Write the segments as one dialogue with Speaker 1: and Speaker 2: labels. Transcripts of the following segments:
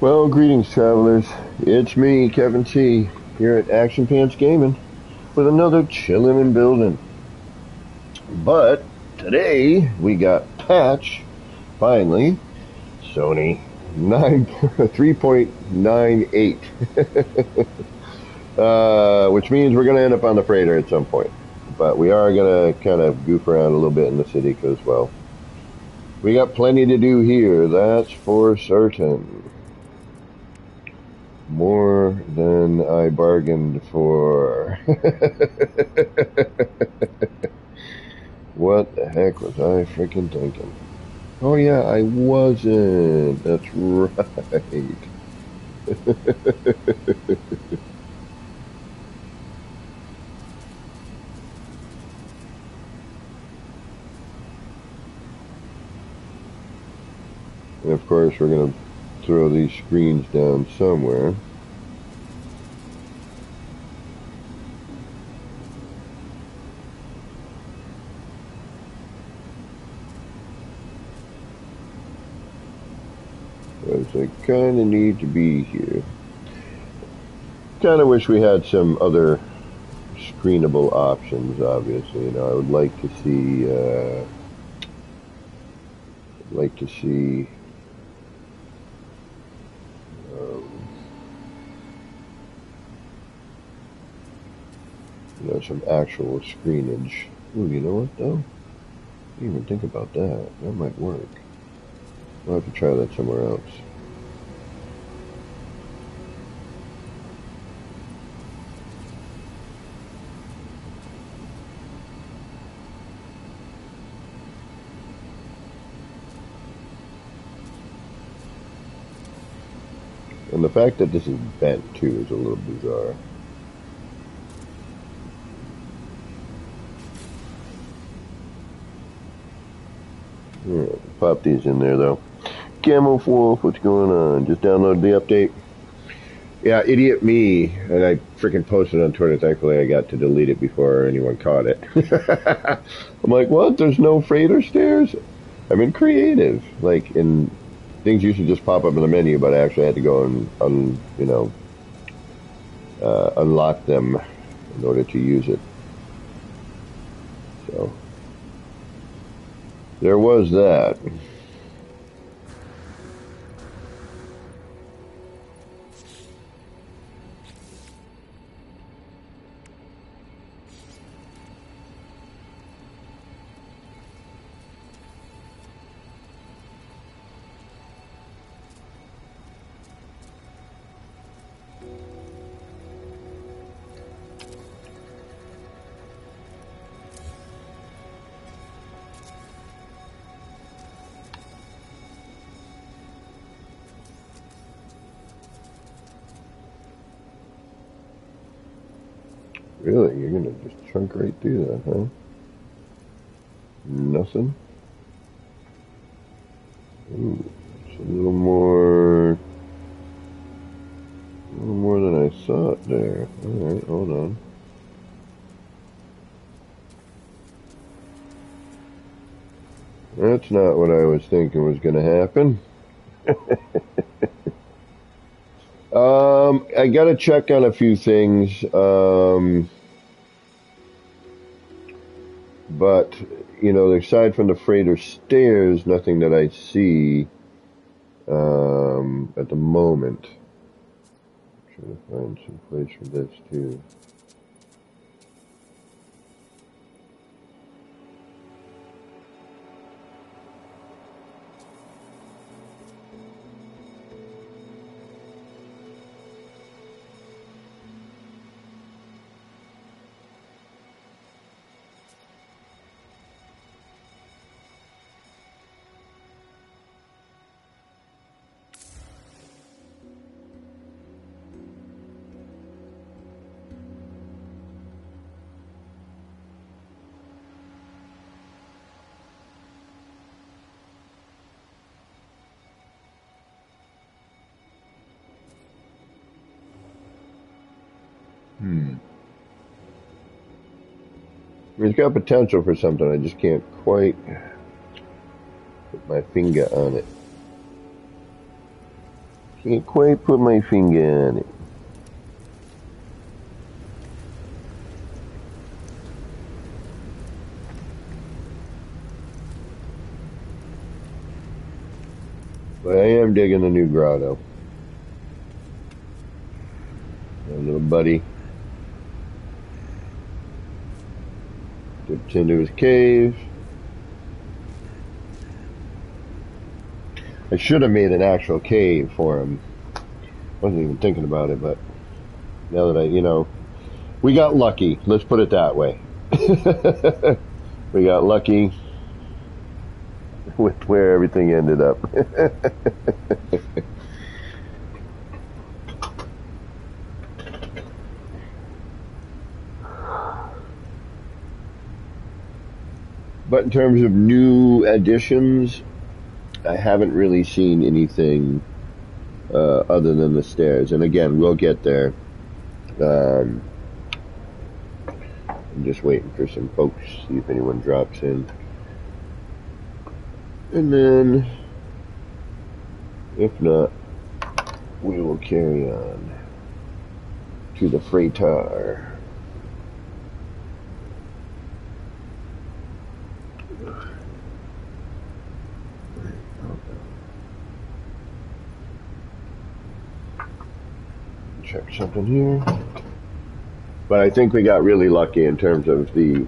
Speaker 1: Well, greetings, travelers. It's me, Kevin T, here at Action Pants Gaming with another chillin' and building. But today we got patch, finally, Sony 3.98, which means we're going to end up on the freighter at some point. But we are going to kind of goof around a little bit in the city because, well, we got plenty to do here, that's for certain. More than I bargained for. What the heck was I freaking thinking? Oh yeah, I wasn't. That's right. And of course we're going to throw these screens down somewhere. Because I kind of need to be here. Kind of wish we had some other screenable options, obviously. You know, I would like to see, um, you know, some actual screenage. Ooh, you know what though? I didn't even think about that. That might work. We'll have to try that somewhere else. And the fact that this is bent too is a little bizarre. Alright, pop these in there though. Camo Wolf, what's going on? Just downloaded the update. Yeah, idiot me. And I freaking posted on Twitter. Thankfully, I got to delete it before anyone caught it. I'm like, what? There's no freighter stairs? I've been creative. Like, in things used to just pop up in the menu, but I actually had to go and unlock them in order to use it. So, there was that. Really? You're gonna just chunk right through that, huh? Nothing? Ooh, it's a little more than I thought there. Alright, hold on. That's not what I was thinking was gonna happen. I gotta check on a few things, but, you know, aside from the freighter stairs, nothing that I see, at the moment. I'm trying to find some place for this, too. Hmm. I mean, it's got potential for something. I just can't quite put my finger on it. Can't quite put my finger on it. But I am digging the new grotto. My little buddy dips into his cave. I should have made an actual cave for him. Wasn't even thinking about it, but now that we got lucky. Let's put it that way. We got lucky with where everything ended up. But in terms of new additions, I haven't really seen anything other than the stairs. And again, we'll get there. I'm just waiting for some folks, see if anyone drops in. And then, if not, we will carry on to the freighter. Check something here. But I think we got really lucky in terms of the,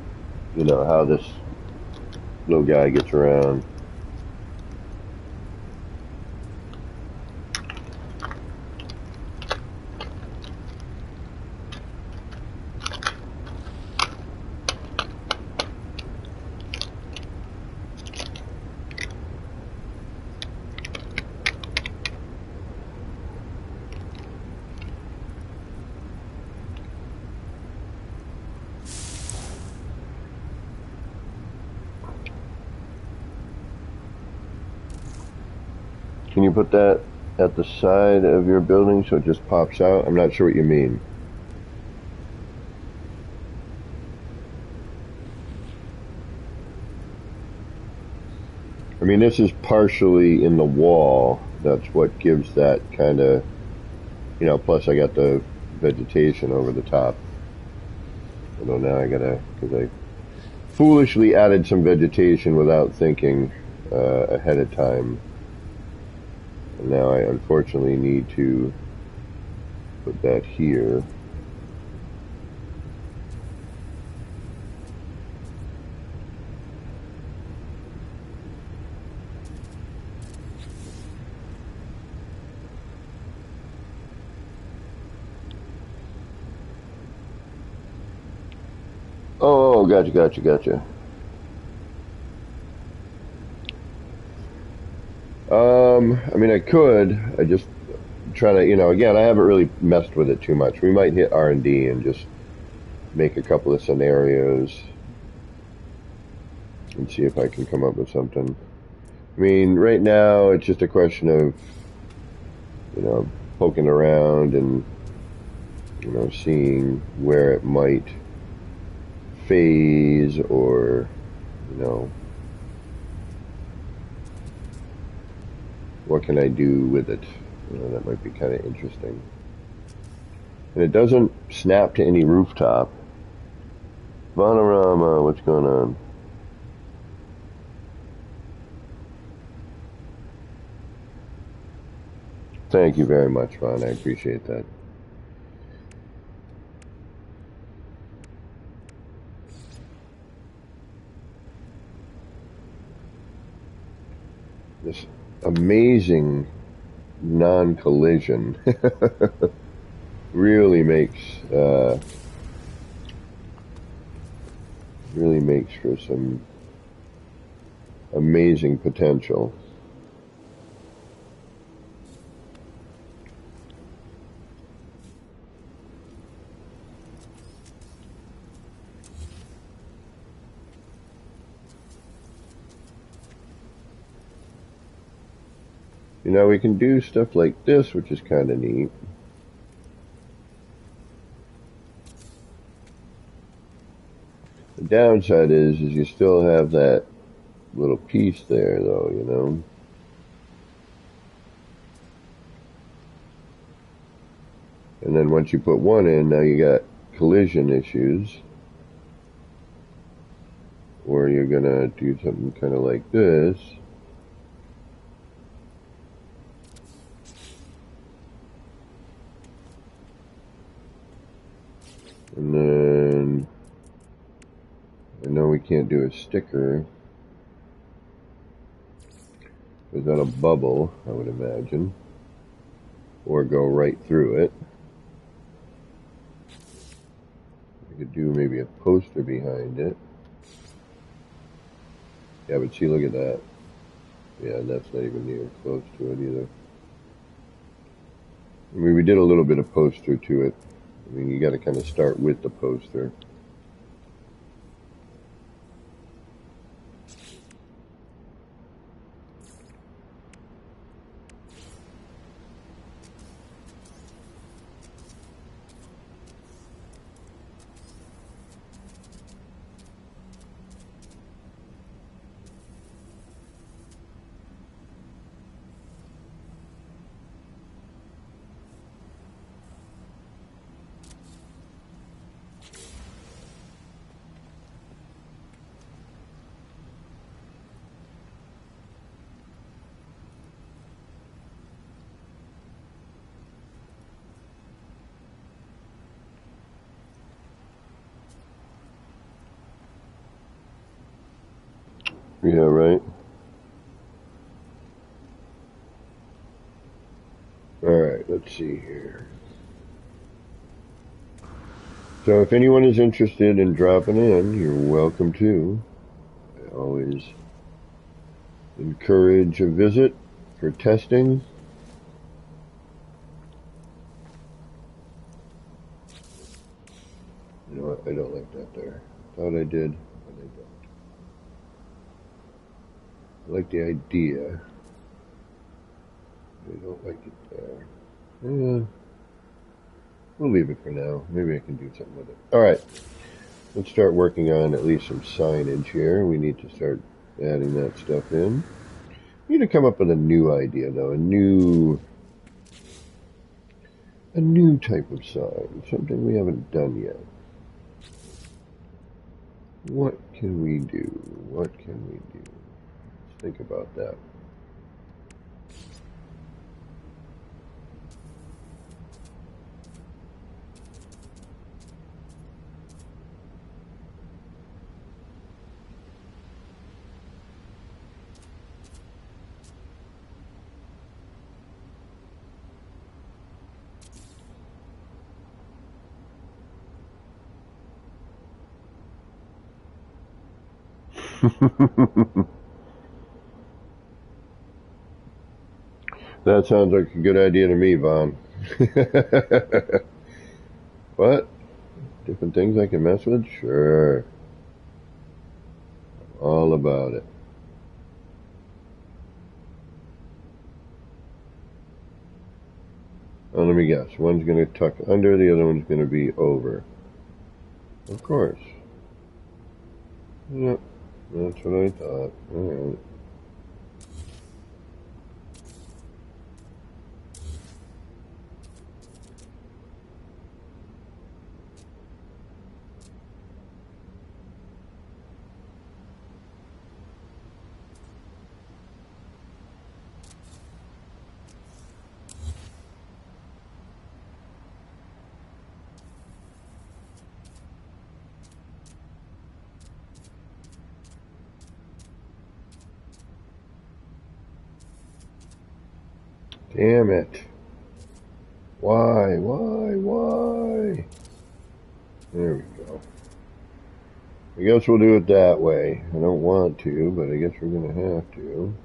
Speaker 1: how this little guy gets around. Can you put that at the side of your building so it just pops out? I'm not sure what you mean. I mean, this is partially in the wall. That's what gives that kind of, plus I got the vegetation over the top. Although now I gotta, because I foolishly added some vegetation without thinking ahead of time. And now I unfortunately need to put that here. Oh, gotcha. I mean, I could. I just try to, again, I haven't really messed with it too much. We might hit R&D and just make a couple of scenarios and see if I can come up with something. I mean, right now it's just a question of, poking around and, seeing where it might phase or, what can I do with it? That might be kind of interesting. And it doesn't snap to any rooftop. Vanarama, what's going on? Thank you very much, Vaughn. I appreciate that. This amazing non-collision really makes for some amazing potential. We can do stuff like this, which is kind of neat. The downside is you still have that little piece there, though, And then once you put one in, now you got collision issues. Or you're gonna do something kind of like this. And then I know we can't do a sticker because that'll bubble, I would imagine, or go right through it. I could do maybe a poster behind it. Yeah, but see, look at that. Yeah, that's not even near close to it either. I mean, we did a little bit of poster to it. I mean, you got to kind of start with the poster. Yeah, right. All right, let's see here. So if anyone is interested in dropping in, you're welcome to. I always encourage a visit for testing. You know what? I don't like that there. Thought I did, but I don't. I like the idea. I don't like it there. Yeah, we'll leave it for now. Maybe I can do something with it. All right. Let's start working on at least some signage here. We need to start adding that stuff in. We need to come up with a new idea, though. A new type of sign. Something we haven't done yet. What can we do? What can we do? Let's think about that. That sounds like a good idea to me, Vaughn. What? Different things I can mess with? Sure. All about it. Oh, let me guess. One's going to tuck under, the other one's going to be over. Of course. Yep. That's what I thought. Alright. Damn it. Why? There we go. I guess we'll do it that way. I don't want to, but I guess we're going to have to.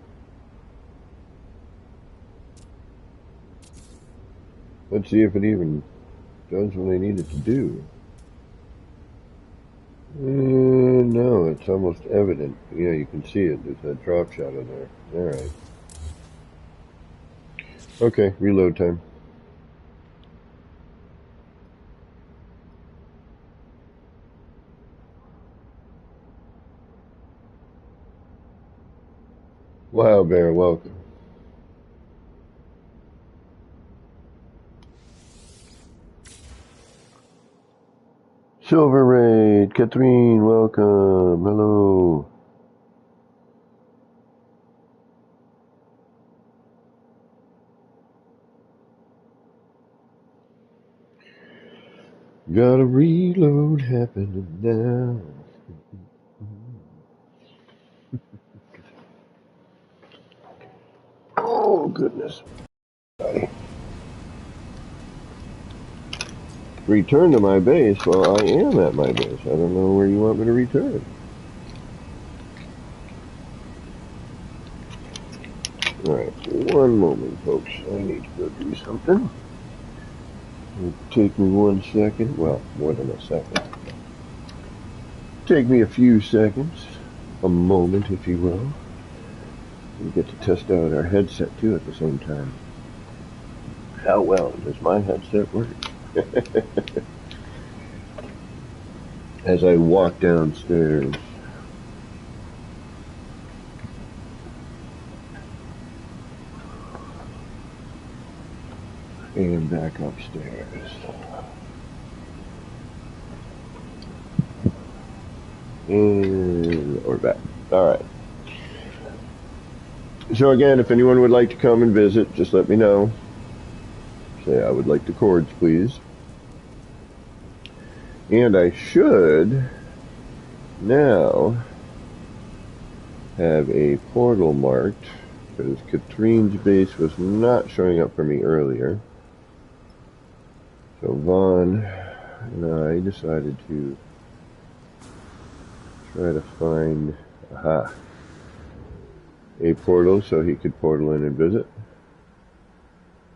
Speaker 1: Let's see if it even does what I need it to do. No, it's almost evident. Yeah, you can see it. There's that drop shadow there. Alright. Okay, reload time. Wow, Bear, welcome. Silver Raid, Catherine, welcome. Hello. Got a reload happening now. Oh, goodness. Return to my base. Well, I am at my base. I don't know where you want me to return. Alright, one moment, folks. I need to go do something. It'll take me 1 second. Well, more than a second. Take me a few seconds. A moment, if you will. We get to test out our headset, too, at the same time. How well does my headset work? As I walk downstairs. And back upstairs. And we're back. Alright. So again, if anyone would like to come and visit, just let me know. Say, I would like the cords, please. And I should now have a portal marked, because Katrine's base was not showing up for me earlier. So Vaughn and I decided to try to find a portal so he could portal in and visit.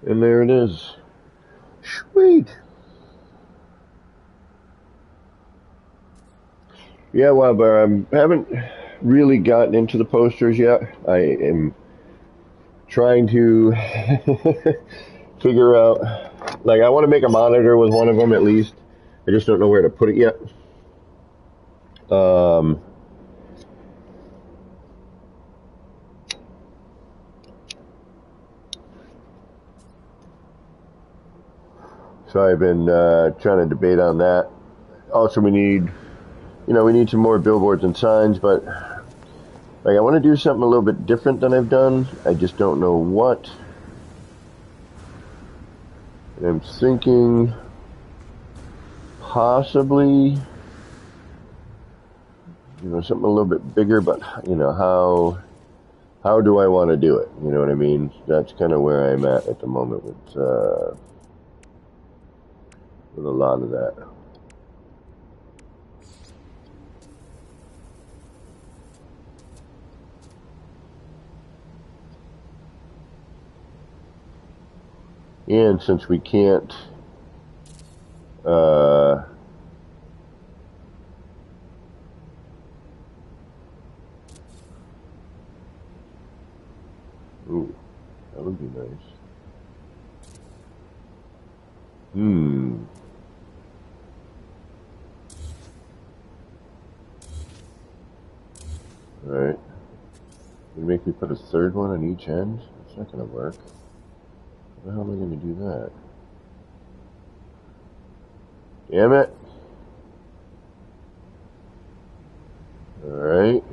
Speaker 1: And there it is. Sweet! Yeah, well, but I haven't really gotten into the posters yet. I am trying to figure out, like, I want to make a monitor with one of them at least. I just don't know where to put it yet. So I've been trying to debate on that. Also, we need some more billboards and signs, but like I want to do something a little bit different than I've done. I just don't know what. And I'm thinking possibly, something a little bit bigger, but how do I want to do it? You know what I mean? That's kind of where I'm at the moment with a lot of that. And since we can't ooh, that would be nice. Alright. You make me put a third one on each end? It's not going to work. How the hell am I going to do that? Damn it. Alright.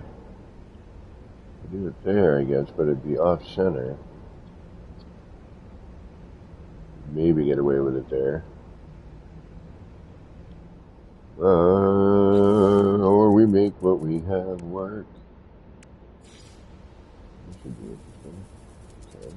Speaker 1: Do it there, I guess, but it'd be off center. Maybe get away with it there. Or we make what we have work. This should be interesting. Okay.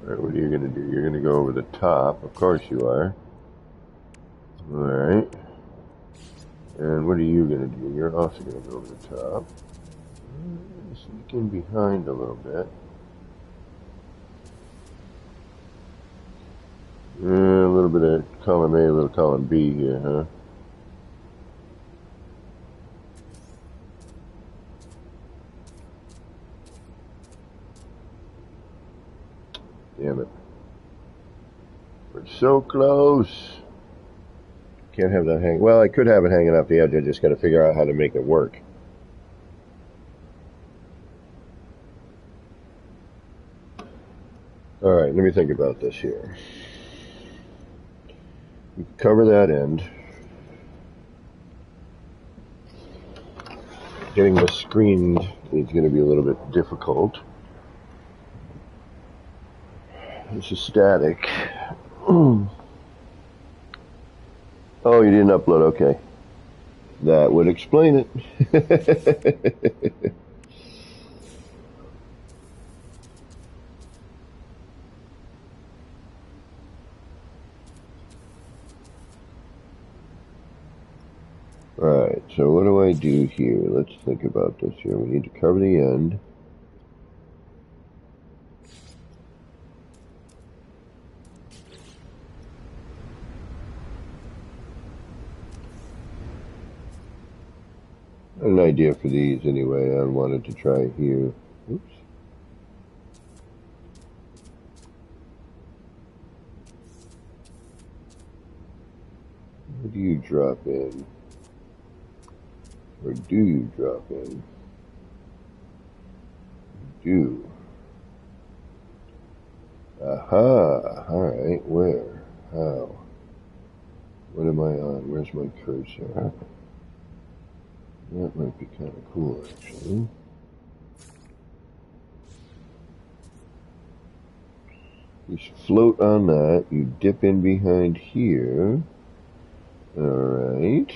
Speaker 1: Alright, what are you going to do? You're going to go over the top. Of course you are. Alright. And what are you going to do? You're also going to go over the top. Sneak in behind a little bit. A little bit of column A, a little column B here, huh? Damn it. We're so close. Can't have that hang. Well, I could have it hanging off the edge. I just got to figure out how to make it work. All right, let me think about this here. We can cover that end. Getting this screened is going to be a little bit difficult. This is static. Oh, you didn't upload. Okay. That would explain it. Right, so what do I do here? Let's think about this here. We need to cover the end. An idea for these anyway. I wanted to try here. Oops. Where do you drop in? Or do you drop in? You do. Aha! Alright, where? How? What am I on? Where's my cursor? That might be kind of cool, actually. You float on that. You dip in behind here. Alright.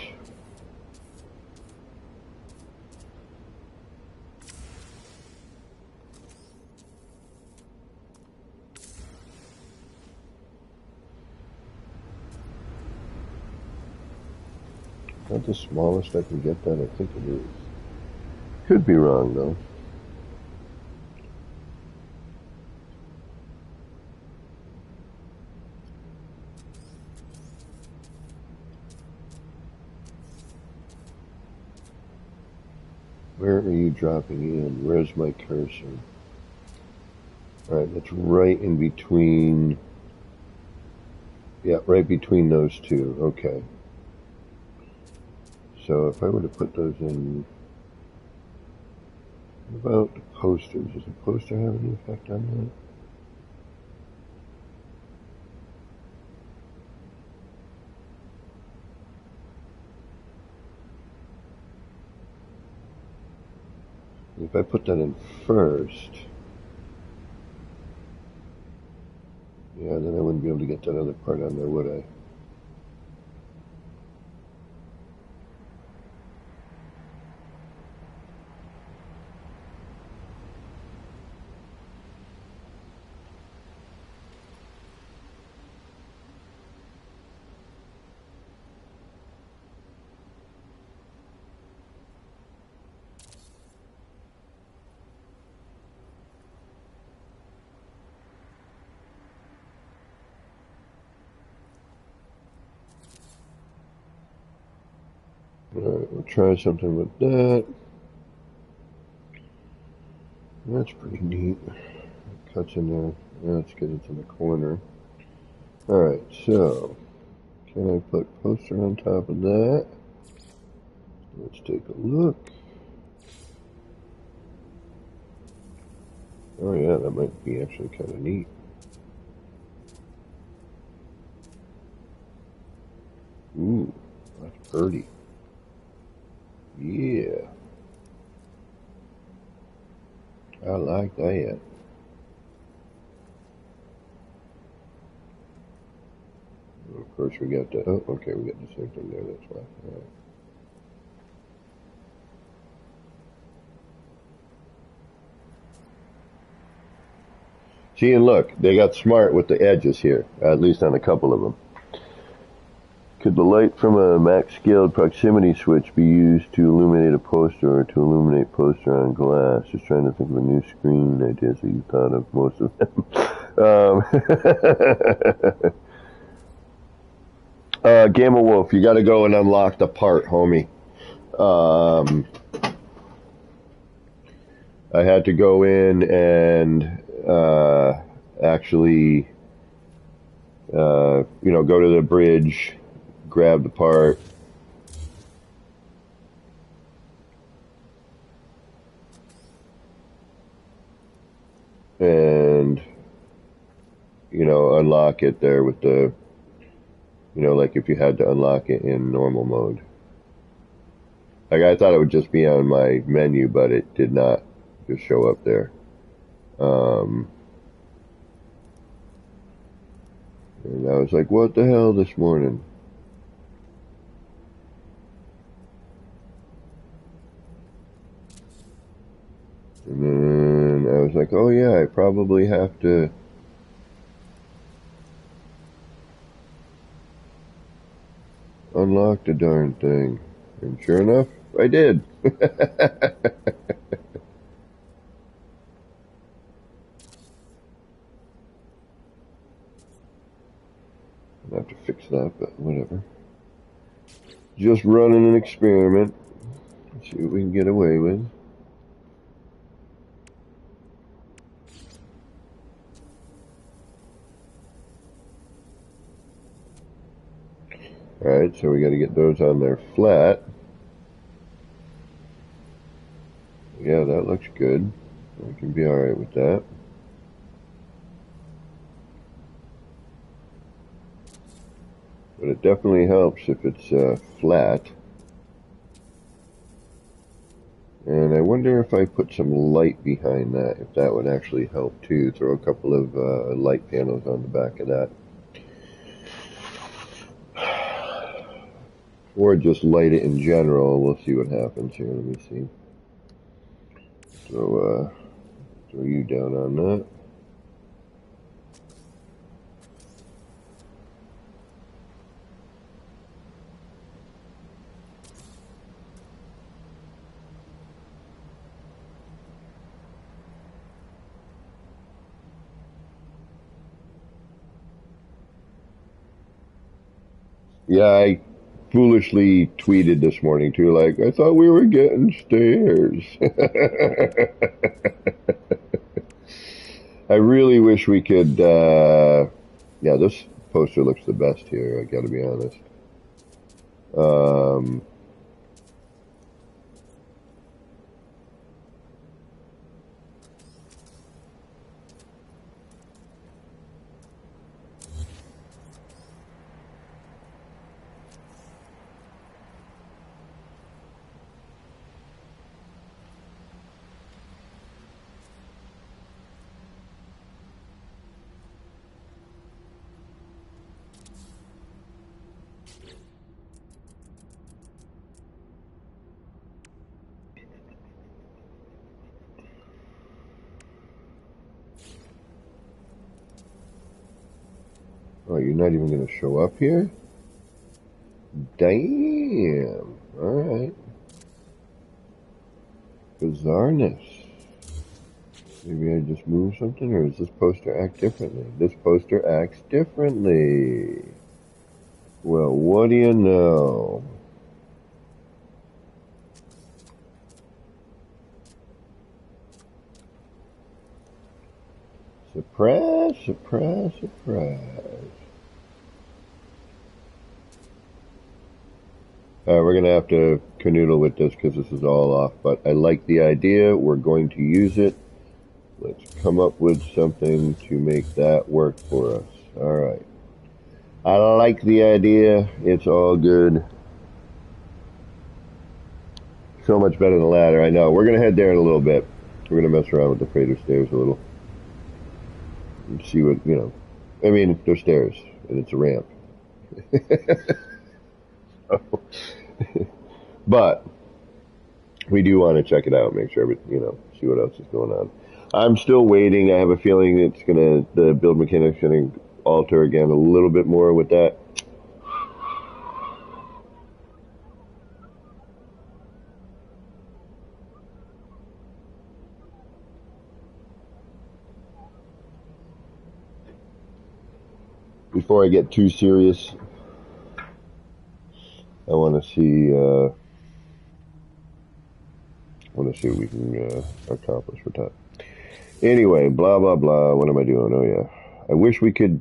Speaker 1: Is that the smallest I can get that? I think it is. Could be wrong, though. Where are you dropping in? Where's my cursor? Alright, that's right in between. Yeah, right between those two. Okay. So if I were to put those in, what about the posters? Does the poster have any effect on that? If I put that in first, yeah, then I wouldn't be able to get that other part on there, would I? Alright, we'll try something with that. That's pretty neat. It cuts in there. Let's get it to the corner. Alright, so can I put poster on top of that? Let's take a look. Oh yeah, that might be actually kind of neat. Ooh, that's pretty. Yeah. I like that. Of course we got the, oh, okay, we got the same thing there, that's why. All right. See, and look, they got smart with the edges here, at least on a couple of them. Could the light from a max-scaled proximity switch be used to illuminate a poster or to illuminate poster on glass? Just trying to think of a new screen idea, so you thought of most of them. Gamma Wolf, you got to go and unlock the part, homie. I had to go in and actually You know, go to the bridge, grab the part, and, you know, unlock it there with the, you know, like if you had to unlock it in normal mode. Like I thought it would just be on my menu, but it did not just show up there. And I was like, what the hell this morning? And then I was like, oh yeah, I probably have to unlock the darn thing. And sure enough, I did. I'll have to fix that, but whatever. Just running an experiment. See what we can get away with. Alright, so we got to get those on there flat. Yeah, that looks good. We can be alright with that. But it definitely helps if it's flat. And I wonder if I put some light behind that, if that would actually help too. Throw a couple of light panels on the back of that. Or just light it in general. We'll see what happens here. Let me see. So, throw you down on that. Yeah, I foolishly tweeted this morning too, like, I thought we were getting stairs. I really wish we could, yeah, this poster looks the best here, I gotta be honest. Oh, you're not even gonna show up here? Damn. Alright. Bizarreness. Maybe I just moved something, or does this poster act differently? This poster acts differently. Well, what do you know? Surprise, surprise, surprise. We're going to have to canoodle with this because this is all off, but I like the idea. We're going to use it. Let's come up with something to make that work for us. All right. I like the idea. It's all good. So much better than the ladder. I know. We're going to head there in a little bit. We're going to mess around with the freighter stairs a little. And see what, you know. I mean, they're stairs, and it's a ramp. But we do want to check it out, make sure, you know, see what else is going on. I'm still waiting. I have a feeling the build mechanic's gonna alter again a little bit more with that. Before I get too serious, I want to see what we can accomplish with that. Anyway, blah blah blah. What am I doing? Oh yeah, I wish we could.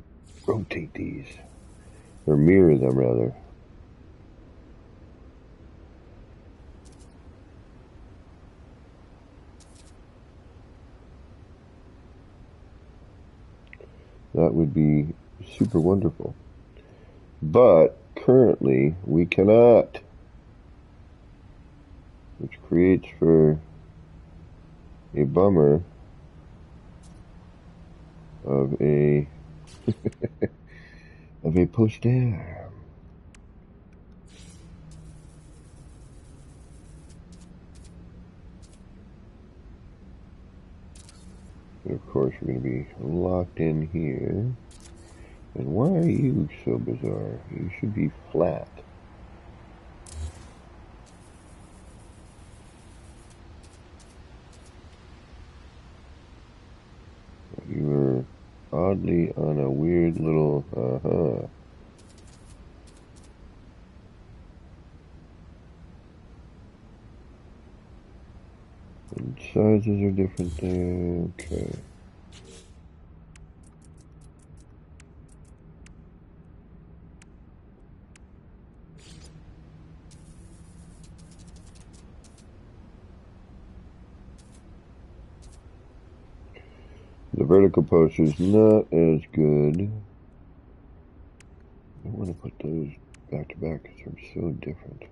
Speaker 1: rotate these, or mirror them rather. That would be super wonderful. But currently we cannot, which creates for a bummer of a of a poster. And of course we're going to be locked in here. And why are you so bizarre? You should be flat. You are oddly on a weird little, And sizes are different there, okay. The vertical poster is not as good. I want to put those back to back because they're so different.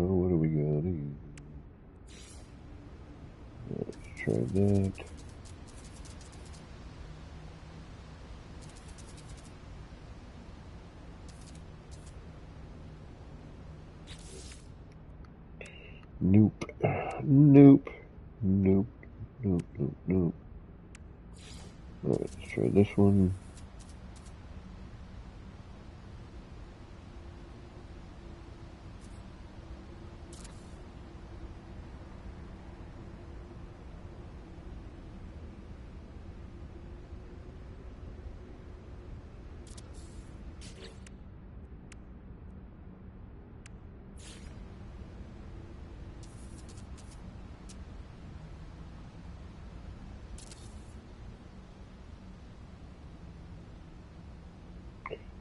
Speaker 1: What do we got? Let's try that. Nope. Nope. Nope. Nope. Nope. Nope. Alright, let's try this one.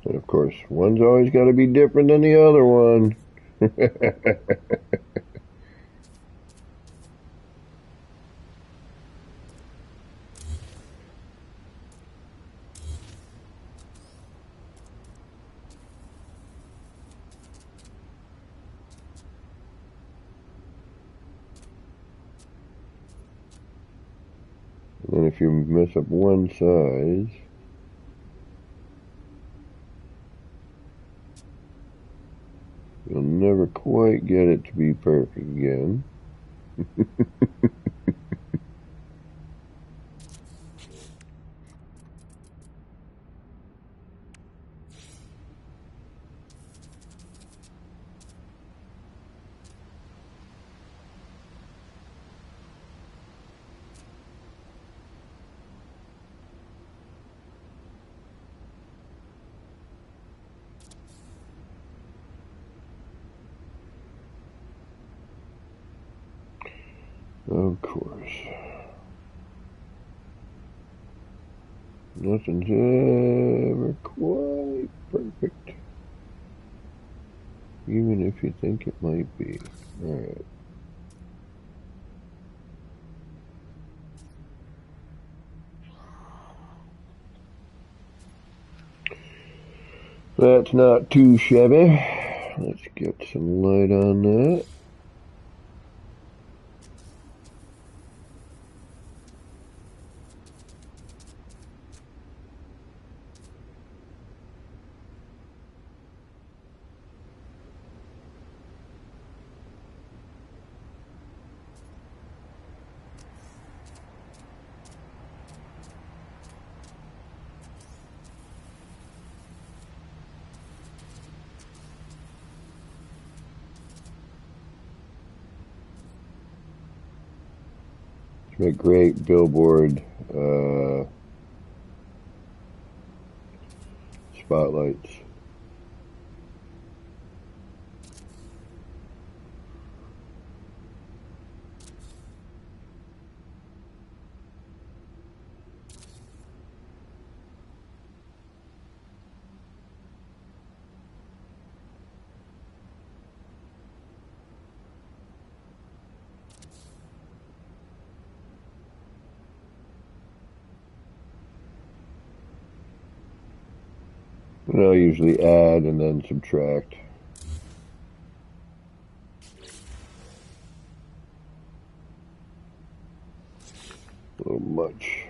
Speaker 1: And of course, one's always got to be different than the other one. And then if you mess up one size, you'll never quite get it to be perfect again. Of course. Nothing's ever quite perfect. Even if you think it might be. Alright. That's not too shabby. Let's get some light on that. Make great Billboard spotlights. And I'll usually add and then subtract. A little much.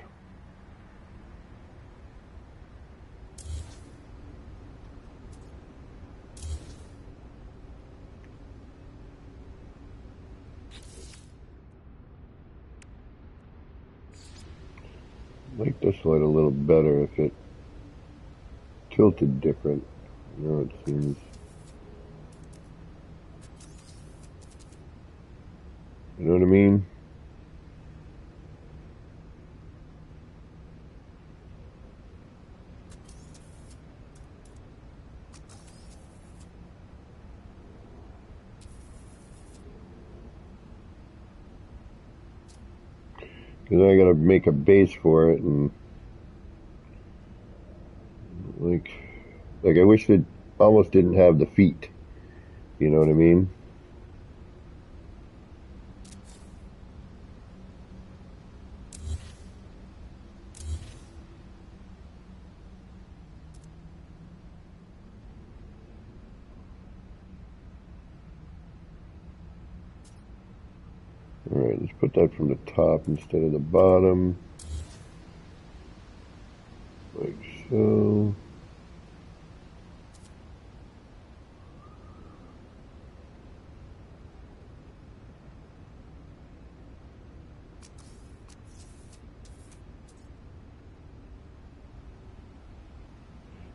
Speaker 1: I like this light a little better if it tilted different. You know, it seems. You know what I mean? Because I gotta make a base for it, and like I wish it almost didn't have the feet. You know what I mean? Alright, let's put that from the top instead of the bottom. Like so.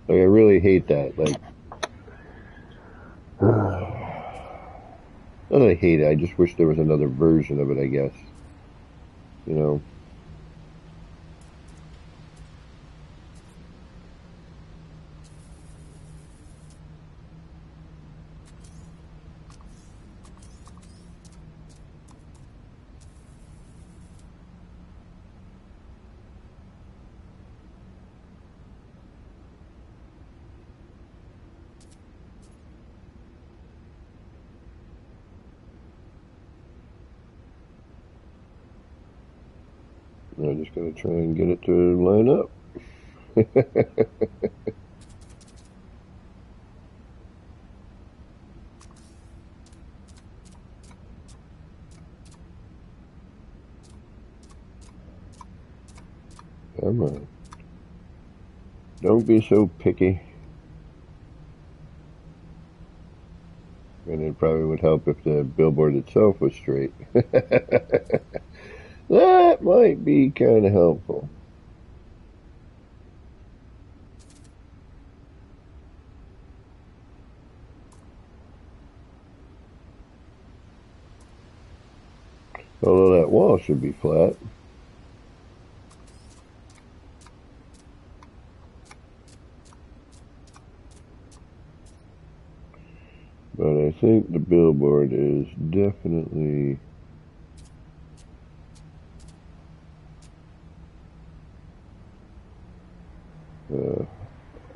Speaker 1: Like, I really hate that. Like, not that I hate it, I just wish there was another version of it, I guess. You know? I'm just going to try and get it to line up. Come on. Don't be so picky. And it probably would help if the billboard itself was straight. That might be kind of helpful. Although that wall should be flat. But I think the billboard is definitely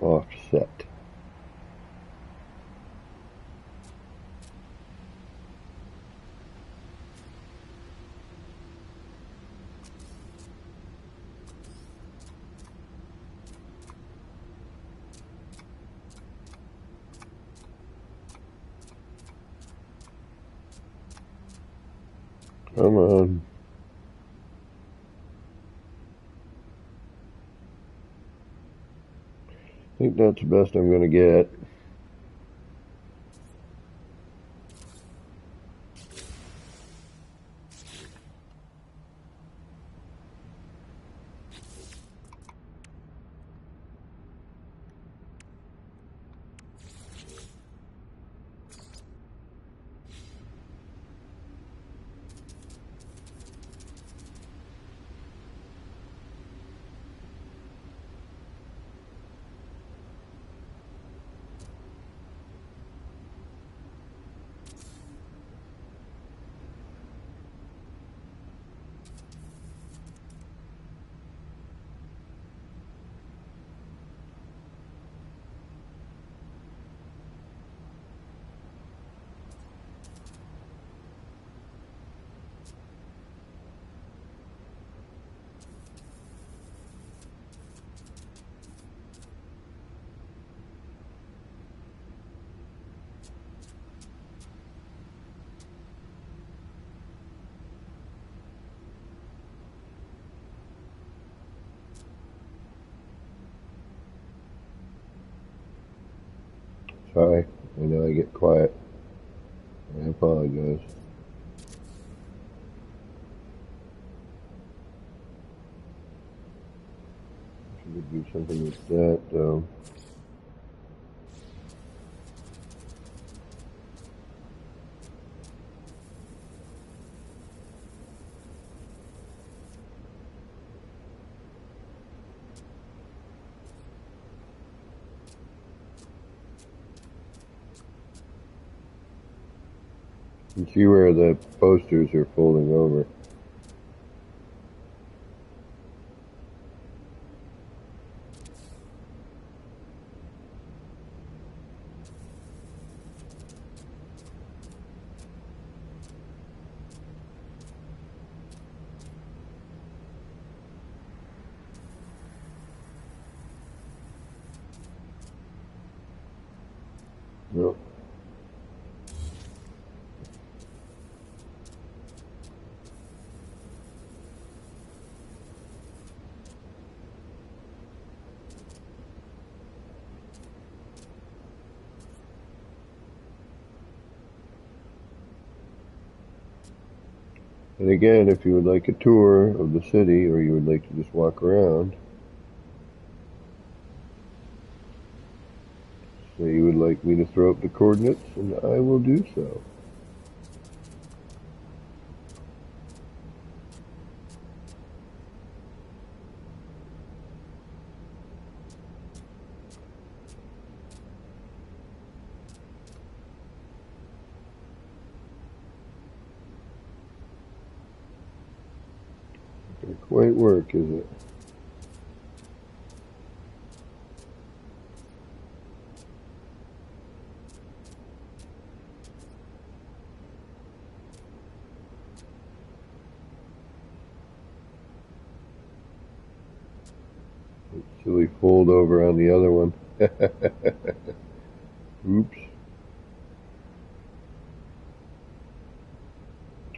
Speaker 1: offset. Come on. I think that's the best I'm going to get. Hi. I know I get quiet. I apologize. Should do something with that, though. You see where the posters are folding over. Yep. And again, if you would like a tour of the city or you would like to just walk around, say you would like me to throw up the coordinates, and I will do so. Doesn't quite work, is it? Silly fold over on the other one. Oops.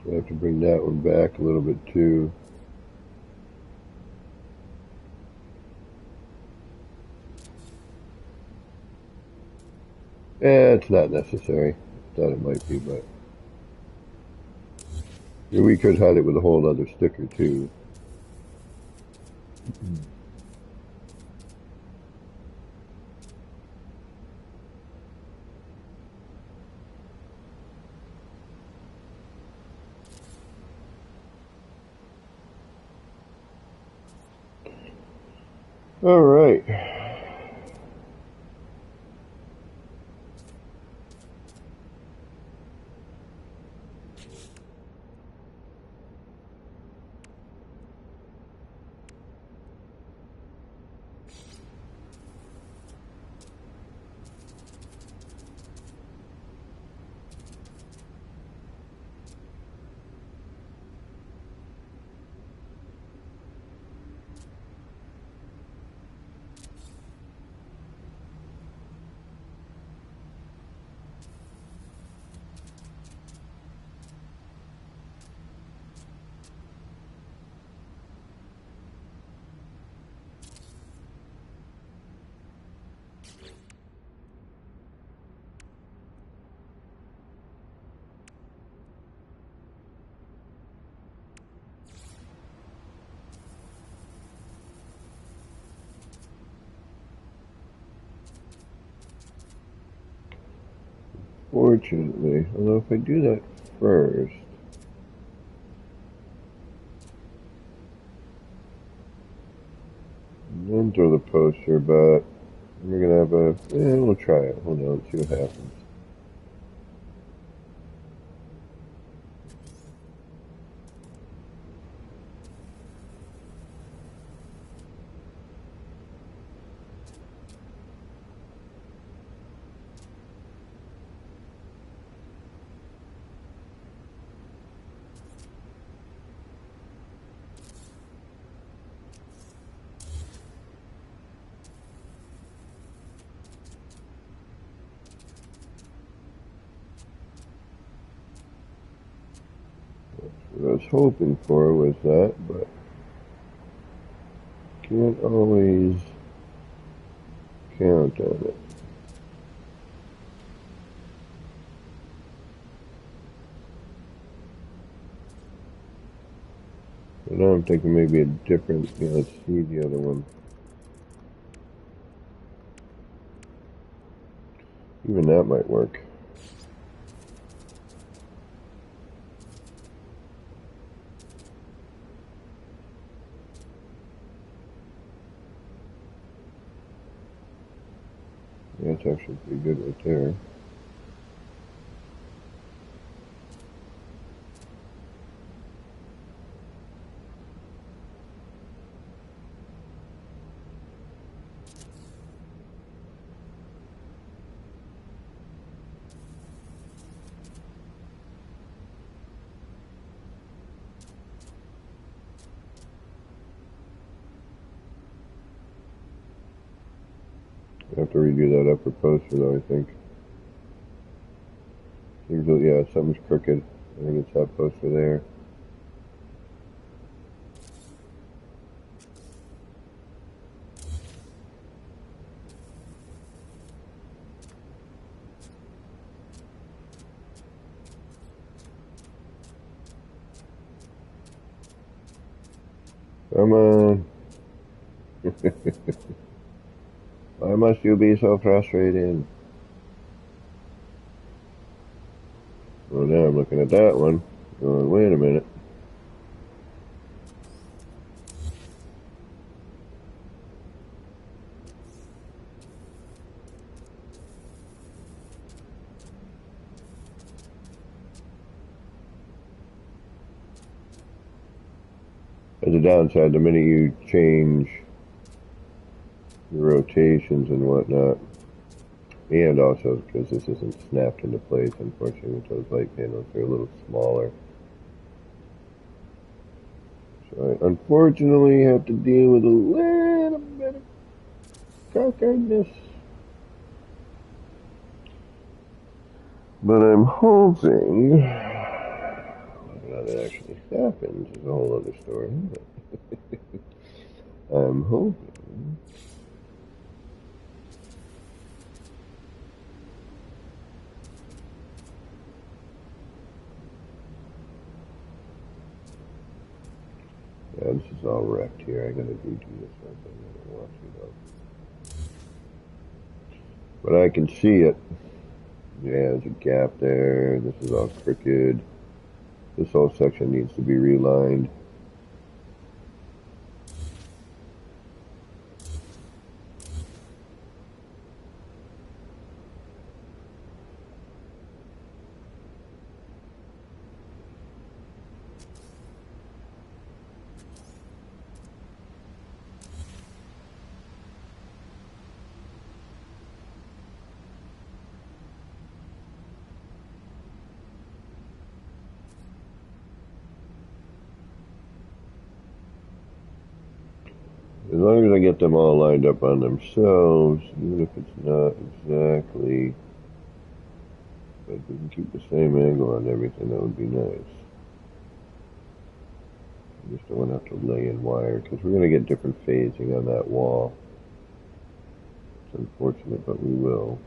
Speaker 1: I have to bring that one back a little bit too. It's not necessary. Thought it might be, but we could hide it with a whole other sticker too. All right. Fortunately, although if I do that first, and then throw the poster, but we're gonna have we'll try it. Hold on, let's see what happens. What I was hoping for was that, but can't always count on it. But now I'm thinking maybe a different, let's see the other one. Even that might work. Yeah, it's actually pretty good right there. I have to redo that upper poster though, I think. Yeah, something's crooked. I think it's that poster there. Come on. Why must you be so frustrated? Well, now I'm looking at that one, going, wait a minute. As a downside, the minute you change the rotations and whatnot, and also because this isn't snapped into place, unfortunately, with those light panels, they're a little smaller. So I unfortunately have to deal with a little bit of crocketiness. But I'm hoping, whether or not it actually happens is a whole other story. I'm hoping yeah, this is all wrecked here. I gotta redo this one thing. I don't want to though. But I can see it. Yeah, there's a gap there. This is all crooked. This whole section needs to be relined. As long as I get them all lined up on themselves, even if it's not exactly, but if we can keep the same angle on everything, that would be nice. I just don't want to have to lay in wire, because we're going to get different phasing on that wall. It's unfortunate, but we will.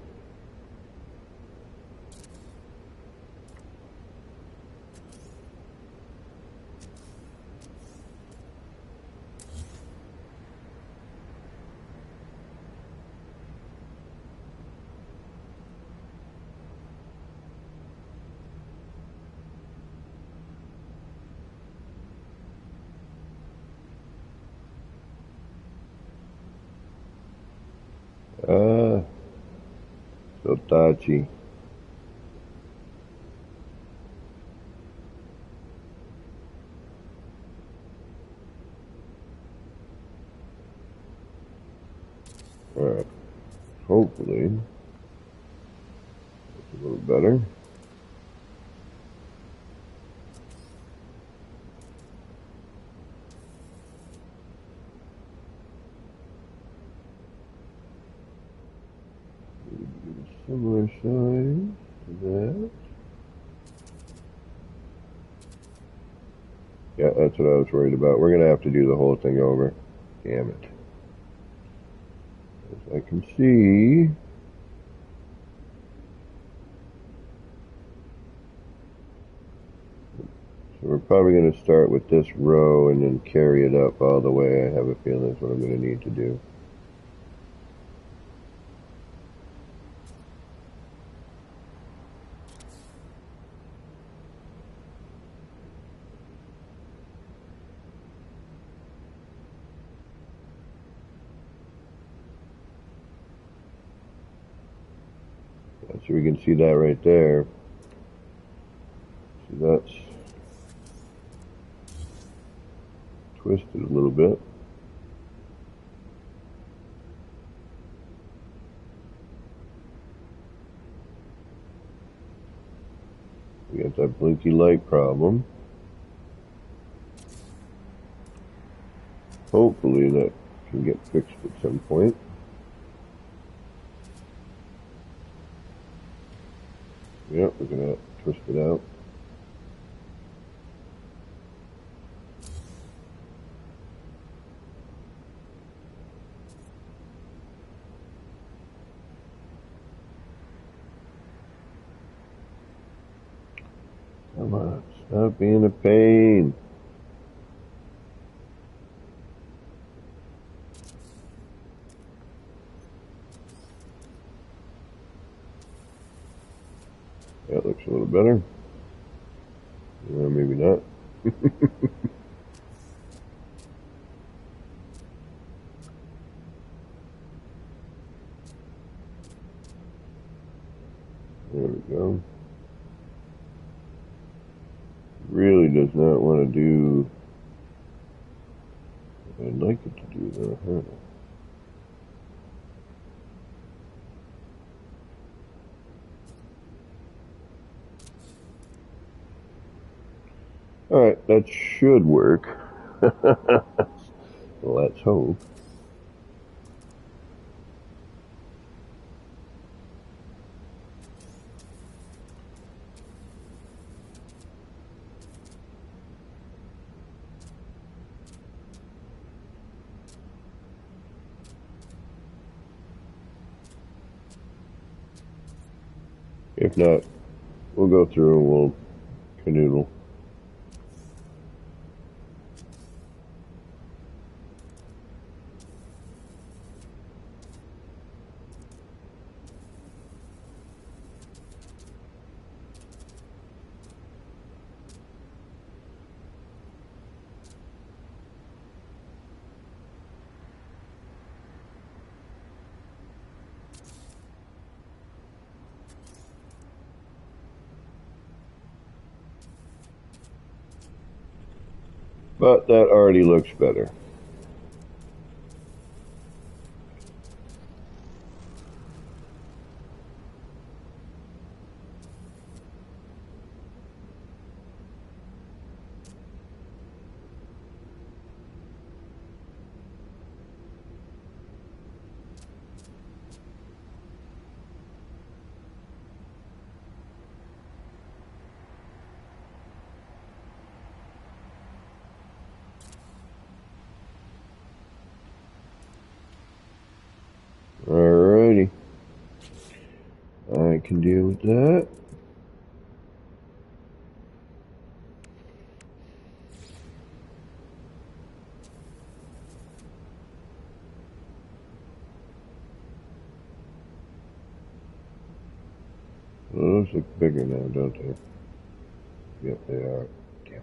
Speaker 1: Ah, so touchy. Alright, hopefully, it's a little better. Similar size to that. Yeah, that's what I was worried about. We're going to have to do the whole thing over. Damn it. As I can see, So we're probably going to start with this row and then carry it up all the way. I have a feeling that's what I'm going to need to do. So we can see that right there. See, that's twisted a little bit. We got that blinky light problem. Hopefully that can get fixed at some point. Yep, we're going to twist it out. Come on, stop being a pain. That looks a little better. Or maybe not. There we go. Really does not want to do what I'd like it to do though, huh? Alright, that should work. Let's hope. If not, we'll go through and we'll canoodle. But that already looks better. Alrighty. I can deal with that. Well, those look bigger now, don't they? Yep, they are. Damn it.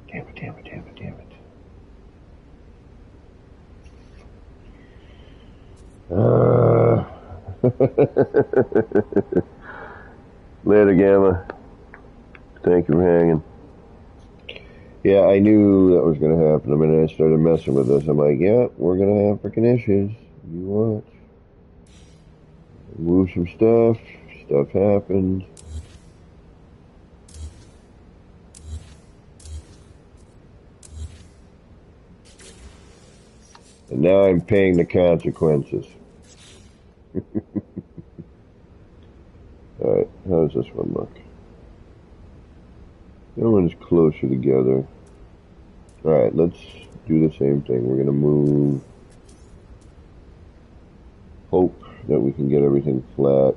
Speaker 1: Damn it, damn it, damn it, damn it. Later, Gamma. Thank you for hanging. Yeah, I knew that was going to happen. The minute I started messing with this, I'm like, yeah, we're going to have freaking issues. You watch. Move some stuff. Stuff happens. And now I'm paying the consequences. Alright, how does this one look? That one's closer together. Alright, let's do the same thing. We're going to move. Hope that we can get everything flat.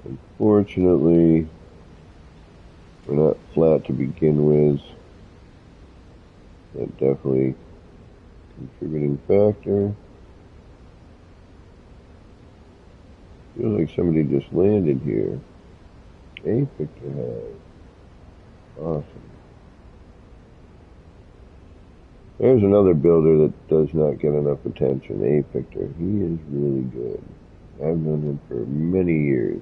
Speaker 1: Unfortunately, we're not flat to begin with. That definitely contributing factor. Feels like somebody just landed here. A picture has. Awesome. There's another builder that does not get enough attention. A Victor. He is really good. I've known him for many years.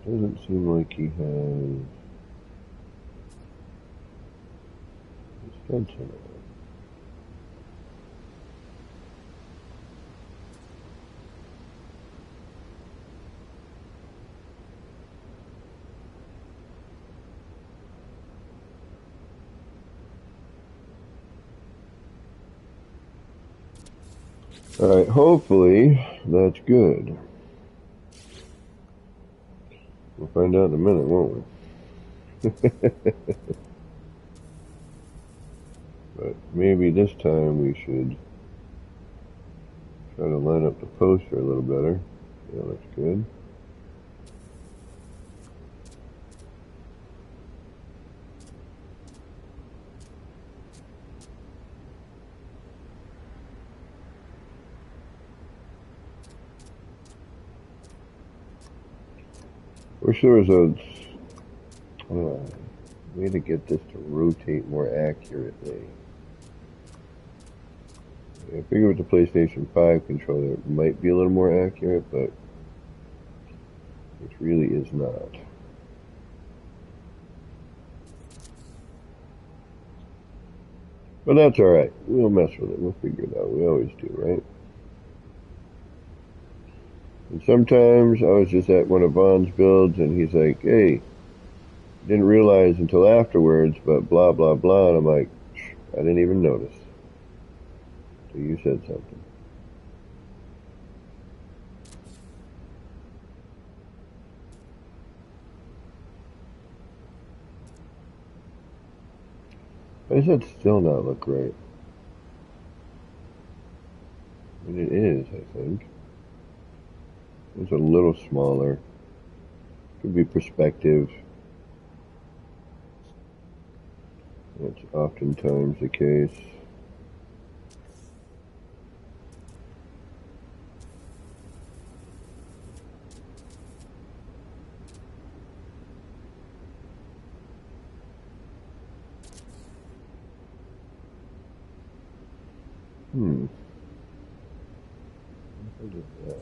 Speaker 1: Doesn't seem like he has extension on. Alright, hopefully that's good. We'll find out in a minute, won't we? But maybe this time we should try to line up the poster a little better. Yeah, that's good. Wish there was a way to get this to rotate more accurately. I figure with the PlayStation 5 controller it might be a little more accurate, but it really is not. But that's alright. We'll mess with it. We'll figure it out. We always do, right? And sometimes I was just at one of Vaughn's builds and he's like, hey, didn't realize until afterwards, but blah, blah, blah. And I'm like, I didn't even notice. So you said something. Why does that still not look right? I mean, it is, I think. It's a little smaller. Could be perspective. That's oftentimes the case. What is that?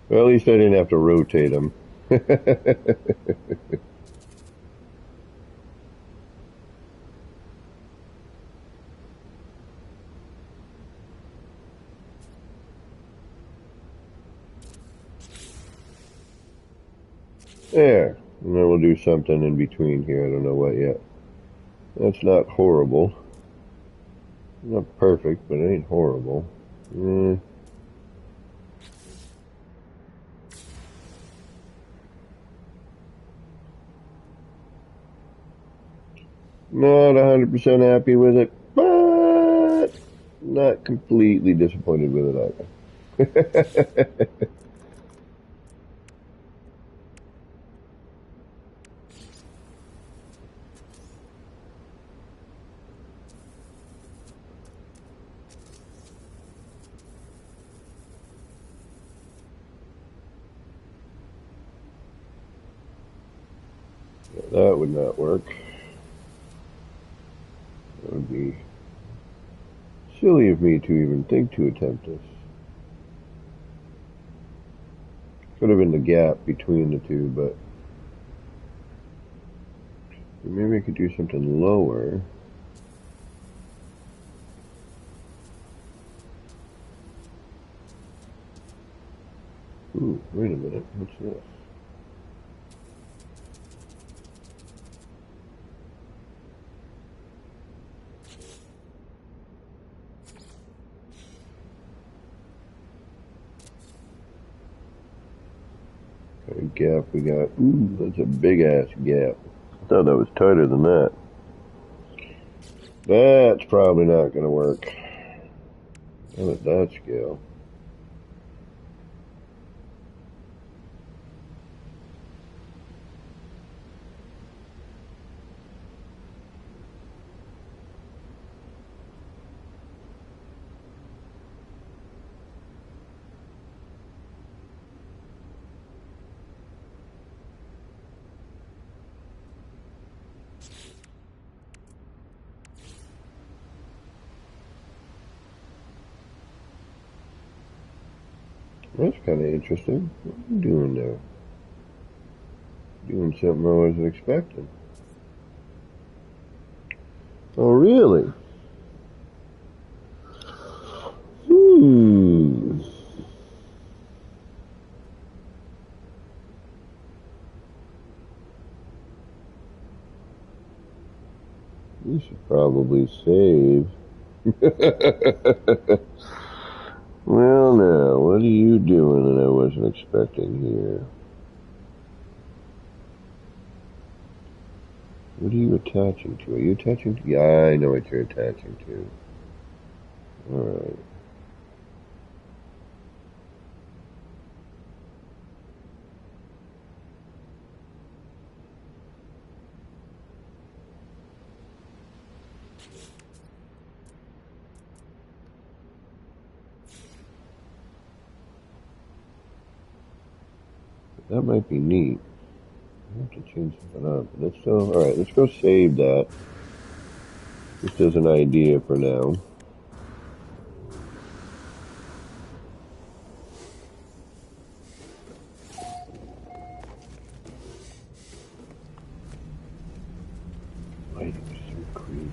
Speaker 1: Well, at least I didn't have to rotate them. There. And then we'll do something in between here. I don't know what yet. That's not horrible. Not perfect, but it ain't horrible. Not 100% happy with it, but not completely disappointed with it either. That would not work. That would be silly of me to even think to attempt this. Could have been the gap between the two, but maybe I could do something lower. Ooh, wait a minute. What's this? What gap we got? Ooh, that's a big ass gap. I thought that was tighter than that. That's probably not going to work. Not at that scale. That's kind of interesting. What are you doing there? Doing something I wasn't expecting. Oh, really? You should probably save. Well, now, what are you doing that I wasn't expecting here? What are you attaching to? Are you attaching to? Yeah, I know what you're attaching to. Alright. That might be neat. I have to change something up. But let's go. Alright, let's go save that. Just as an idea for now. Lighting is so crazy.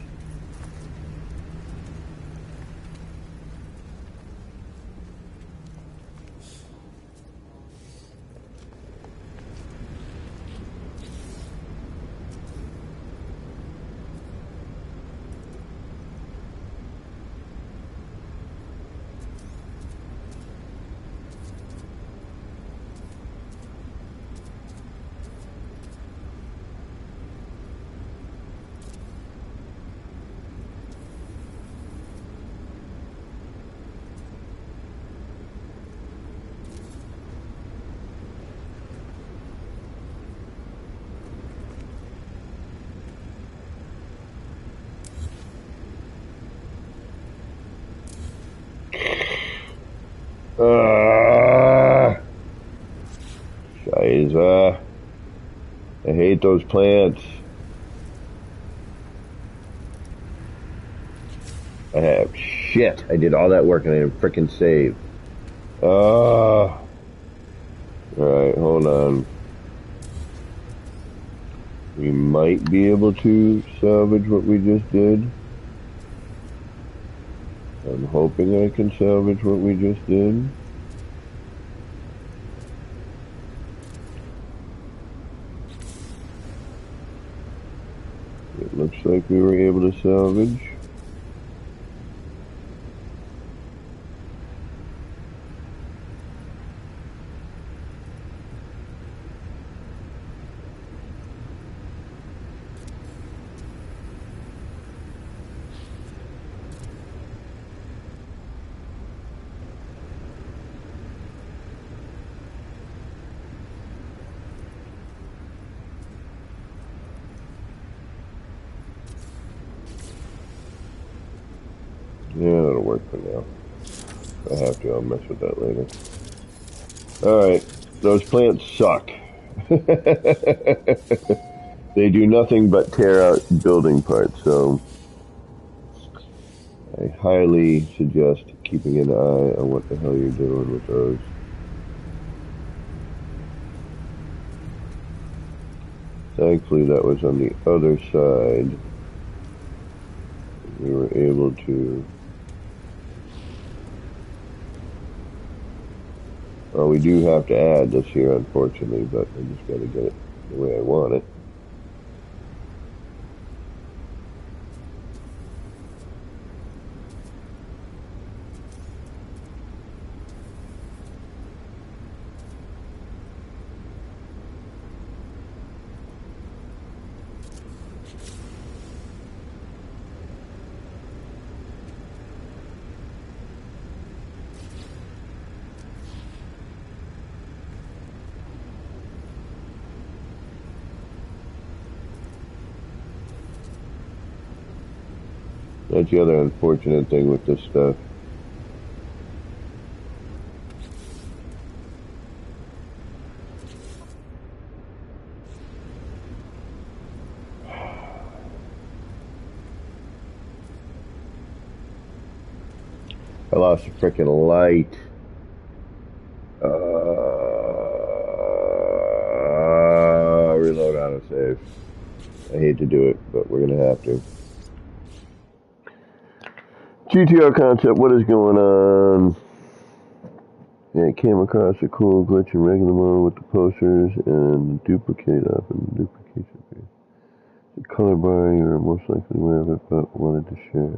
Speaker 1: Scheiße. I hate those plants. Shit. I did all that work and I didn't frickin' save. Alright, hold on. We might be able to salvage what we just did. I'm hoping I can salvage what we just did. It looks like we were able to salvage. Yeah, that'll work for now. If I have to, I'll mess with that later. Alright, those plants suck. They do nothing but tear out building parts, so I highly suggest keeping an eye on what the hell you're doing with those. Thankfully, that was on the other side. We were able to... Well, we do have to add this here, unfortunately, but I just gotta get it the way I want it. That's the other unfortunate thing with this stuff. I lost a freaking light. Reload autosave. I hate to do it, but we're gonna have to. GTR concept, what is going on? Yeah, it came across a cool glitch in regular mode with the posters and duplicate up and duplication page. The color bar, you're most likely aware of it, but wanted to share.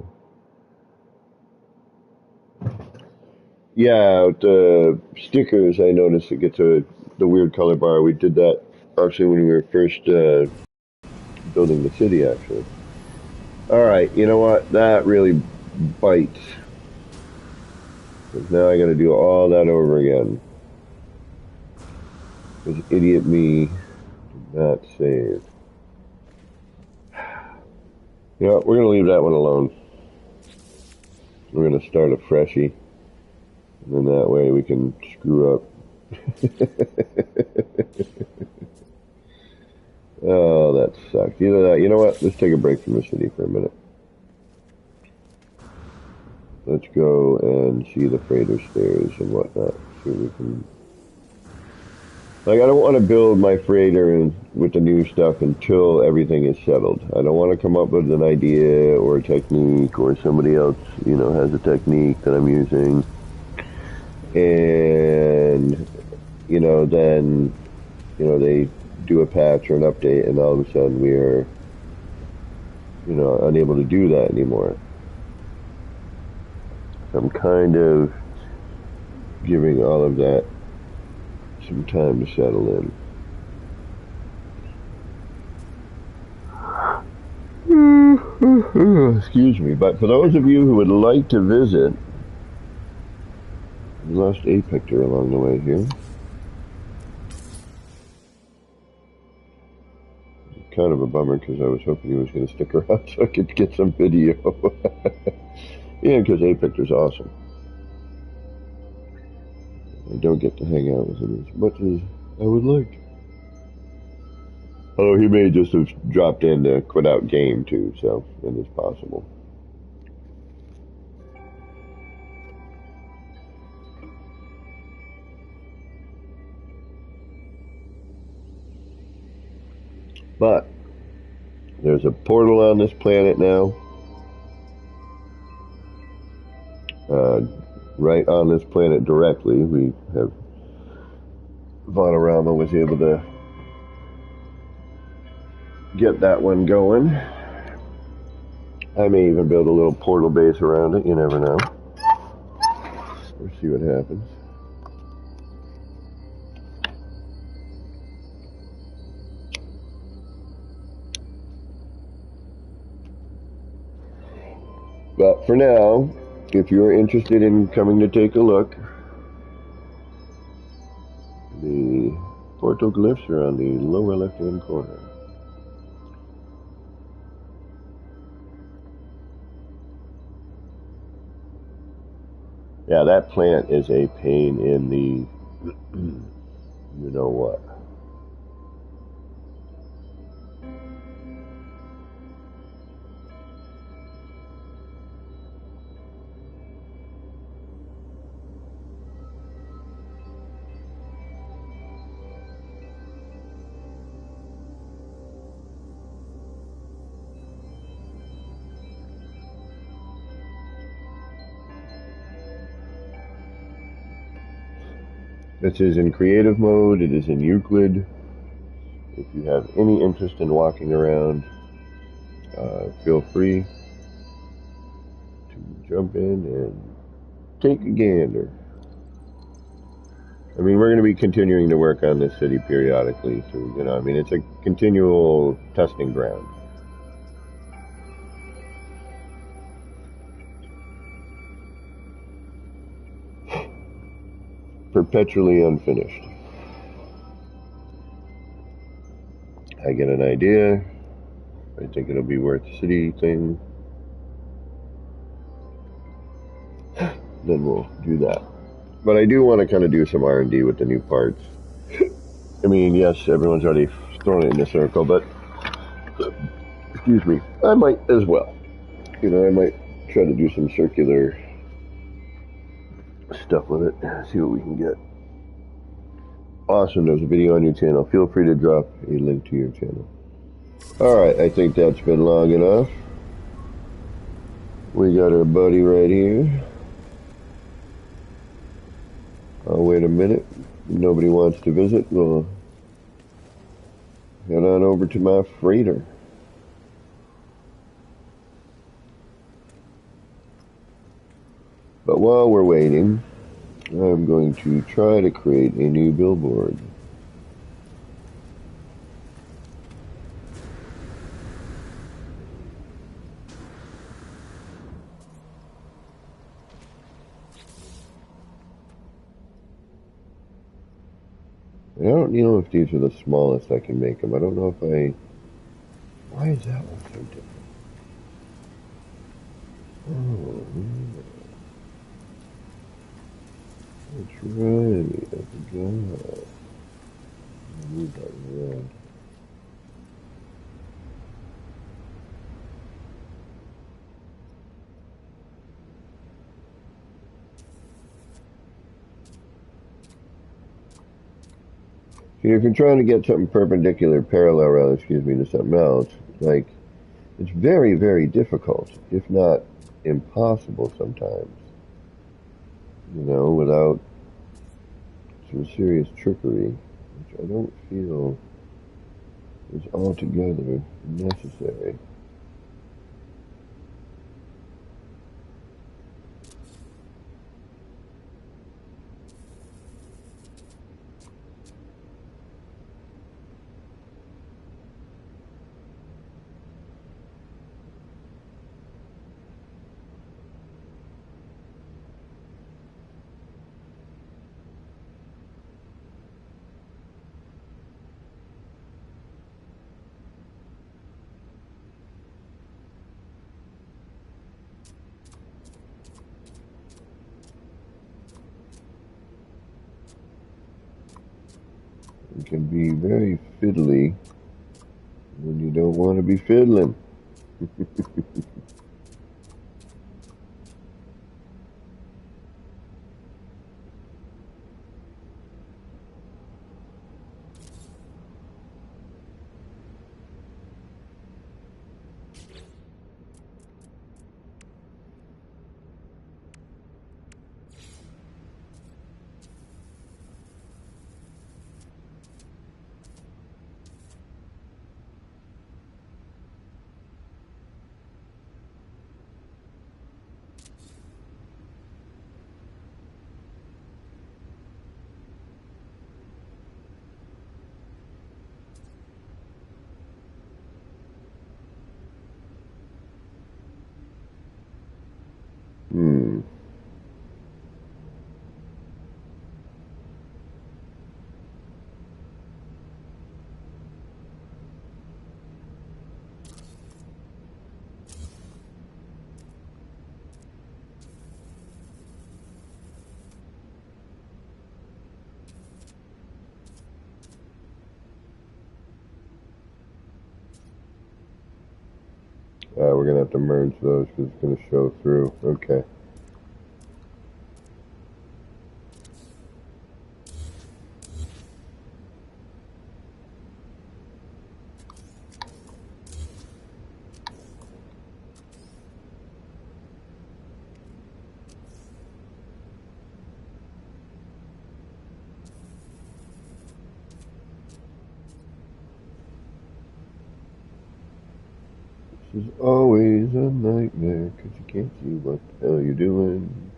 Speaker 1: Yeah, with the stickers, I noticed it gets the weird color bar. We did that actually when we were first building the city, actually. Alright, you know what? That really bites. Because now I gotta do all that over again. Because idiot me did not save. You know what? We're gonna leave that one alone. We're gonna start a freshie. And then that way we can screw up. Oh, that sucks. Either that, you know what? Let's take a break from the city for a minute. Let's go and see the freighter stairs and whatnot. See if we can. Like, I don't want to build my freighter with the new stuff until everything is settled. I don't want to come up with an idea or a technique, or somebody else, you know, has a technique that I'm using. And, you know, then, you know, they do a patch or an update, and all of a sudden we are, you know, unable to do that anymore. So I'm kind of giving all of that some time to settle in. Excuse me, but for those of you who would like to visit, we lost a picture along the way here. Kind of a bummer because I was hoping he was going to stick around so I could get some video. Yeah, because Apictor's awesome. I don't get to hang out with him as much as I would like. Although he may just have dropped in to quit out game too, so it is possible. But there's a portal on this planet now. Right on this planet directly. We have Vonarama was able to get that one going. I may even build a little portal base around it, you never know. We'll see what happens. But for now, if you're interested in coming to take a look, the portal glyphs are on the lower left-hand corner. Yeah, that plant is a pain in the you know what. This is in creative mode, it is in Euclid. If you have any interest in walking around, feel free to jump in and take a gander. I mean, we're going to be continuing to work on this city periodically, so, you know, I mean, it's a continual testing ground. Perpetually unfinished. I get an idea. I think it'll be worth a city thing. then we'll do that. But I do want to kind of do some R&D with the new parts. I mean, yes, everyone's already thrown it in a circle, but excuse me, I might as well. You know, I might try to do some circular stuff with it, see what we can get. Awesome, there's a video on your channel. Feel free to drop a link to your channel. Alright, I think that's been long enough. We got our buddy right here. I'll wait a minute. Nobody wants to visit. We'll head on over to my freighter. But while we're waiting, I'm going to try to create a new billboard. I don't know if these are the smallest I can make them. I don't know if I... Why is that one so different? Oh, yeah. That's right. I forgot. I moved that around. See, if you're trying to get something perpendicular, parallel, rather, excuse me, to something else, like, it's very, very difficult, if not impossible sometimes. You know, without some serious trickery, which I don't feel is altogether necessary. It can be very fiddly when you don't want to be fiddling. Hmm. We're going to have to merge those because it's going to show through. Okay. This is always a nightmare because you can't see what the hell you're doing.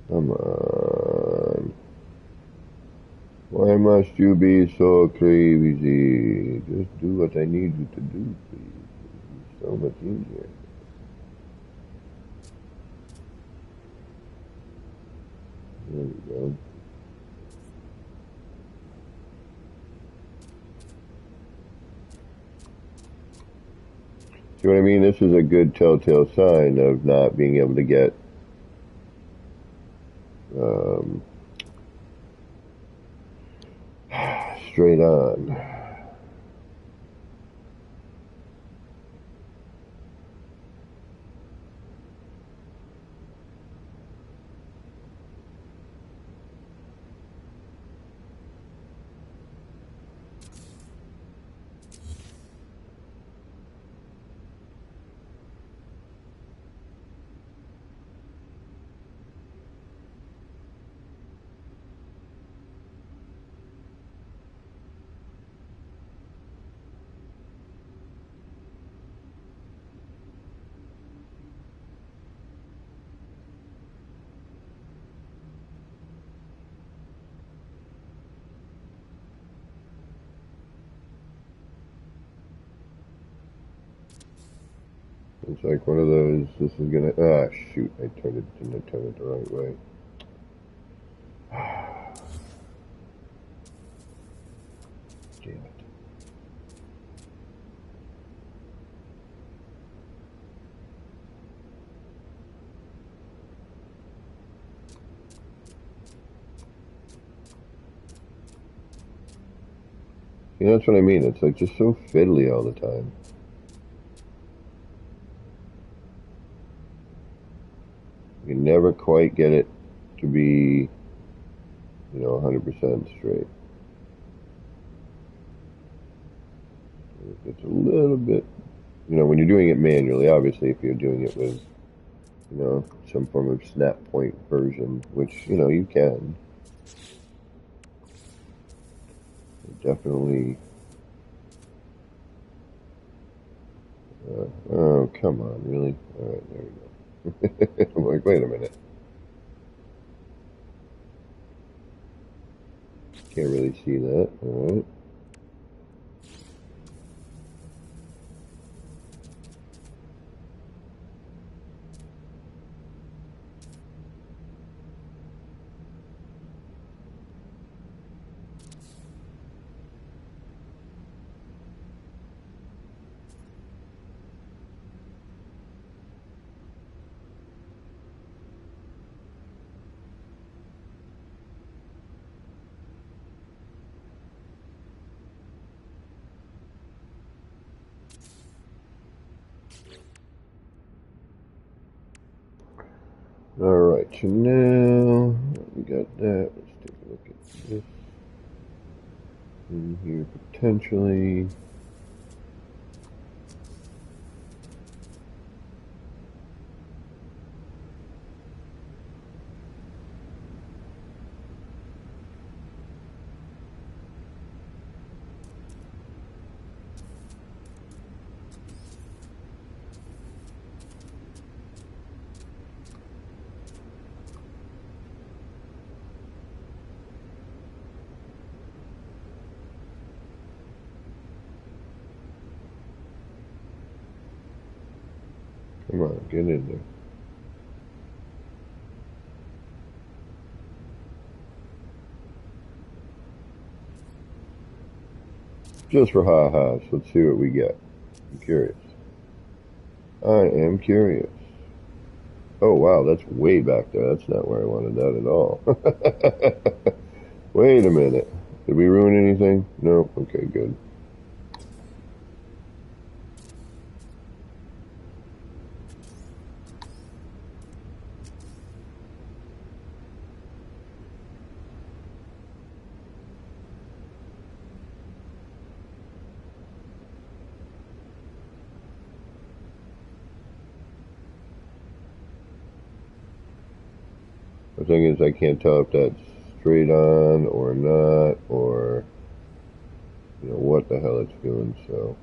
Speaker 1: Come on. Why must you be so crazy? Just do what I need you to do, please. It's so much easier. There we go. See what I mean? This is a good telltale sign of not being able to get straight on. It's like one of those, this is gonna, shoot, didn't I turn it the right way? Damn it. See, that's what I mean, it's like just so fiddly all the time. You can never quite get it to be, 100% straight. It's a little bit, when you're doing it manually, obviously if you're doing it with, some form of snap point version, which, you can. Definitely. Oh, come on, really? Alright, there we go. I'm like, wait a minute. Can't really see that. Alright. Alright, so now we got that. Let's take a look at this in here potentially. Come on, get in there. Just for ha-has, let's see what we get. I'm curious. I am curious. Oh wow, that's way back there. That's not where I wanted that at all. Wait a minute. Did we ruin anything? No? Okay, good. The thing is, I can't tell if that's straight on or not, or what the hell it's doing. So,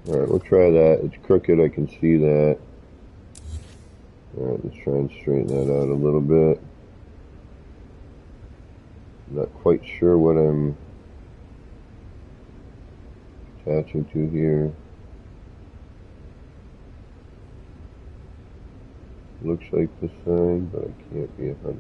Speaker 1: all right, we'll try that. It's crooked. I can see that. All right, let's try and straighten that out a little bit. I'm not quite sure what I'm attaching to here. Looks like the sign, but I can't be 100%.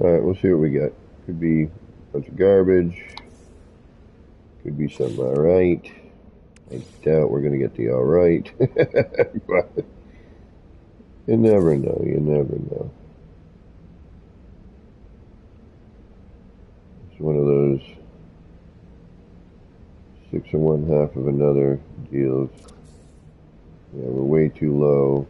Speaker 1: Alright, we'll see what we got. Could be a bunch of garbage. Could be something alright. I doubt we're going to get the alright. But you never know, you never know. It's one of those 6 and 1/2 of another deals. Yeah, we're way too low.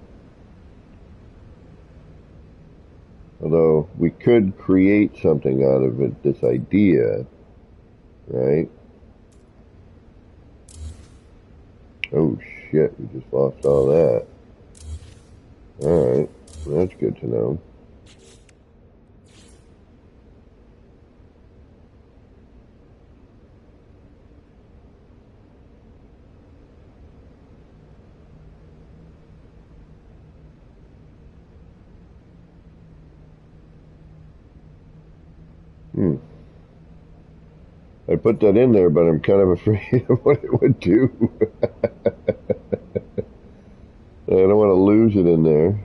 Speaker 1: Although we could create something out of it, this idea, right? Oh shit, we just lost all that. Alright, that's good to know. I put that in there, but I'm kind of afraid of what it would do. I don't want to lose it in there.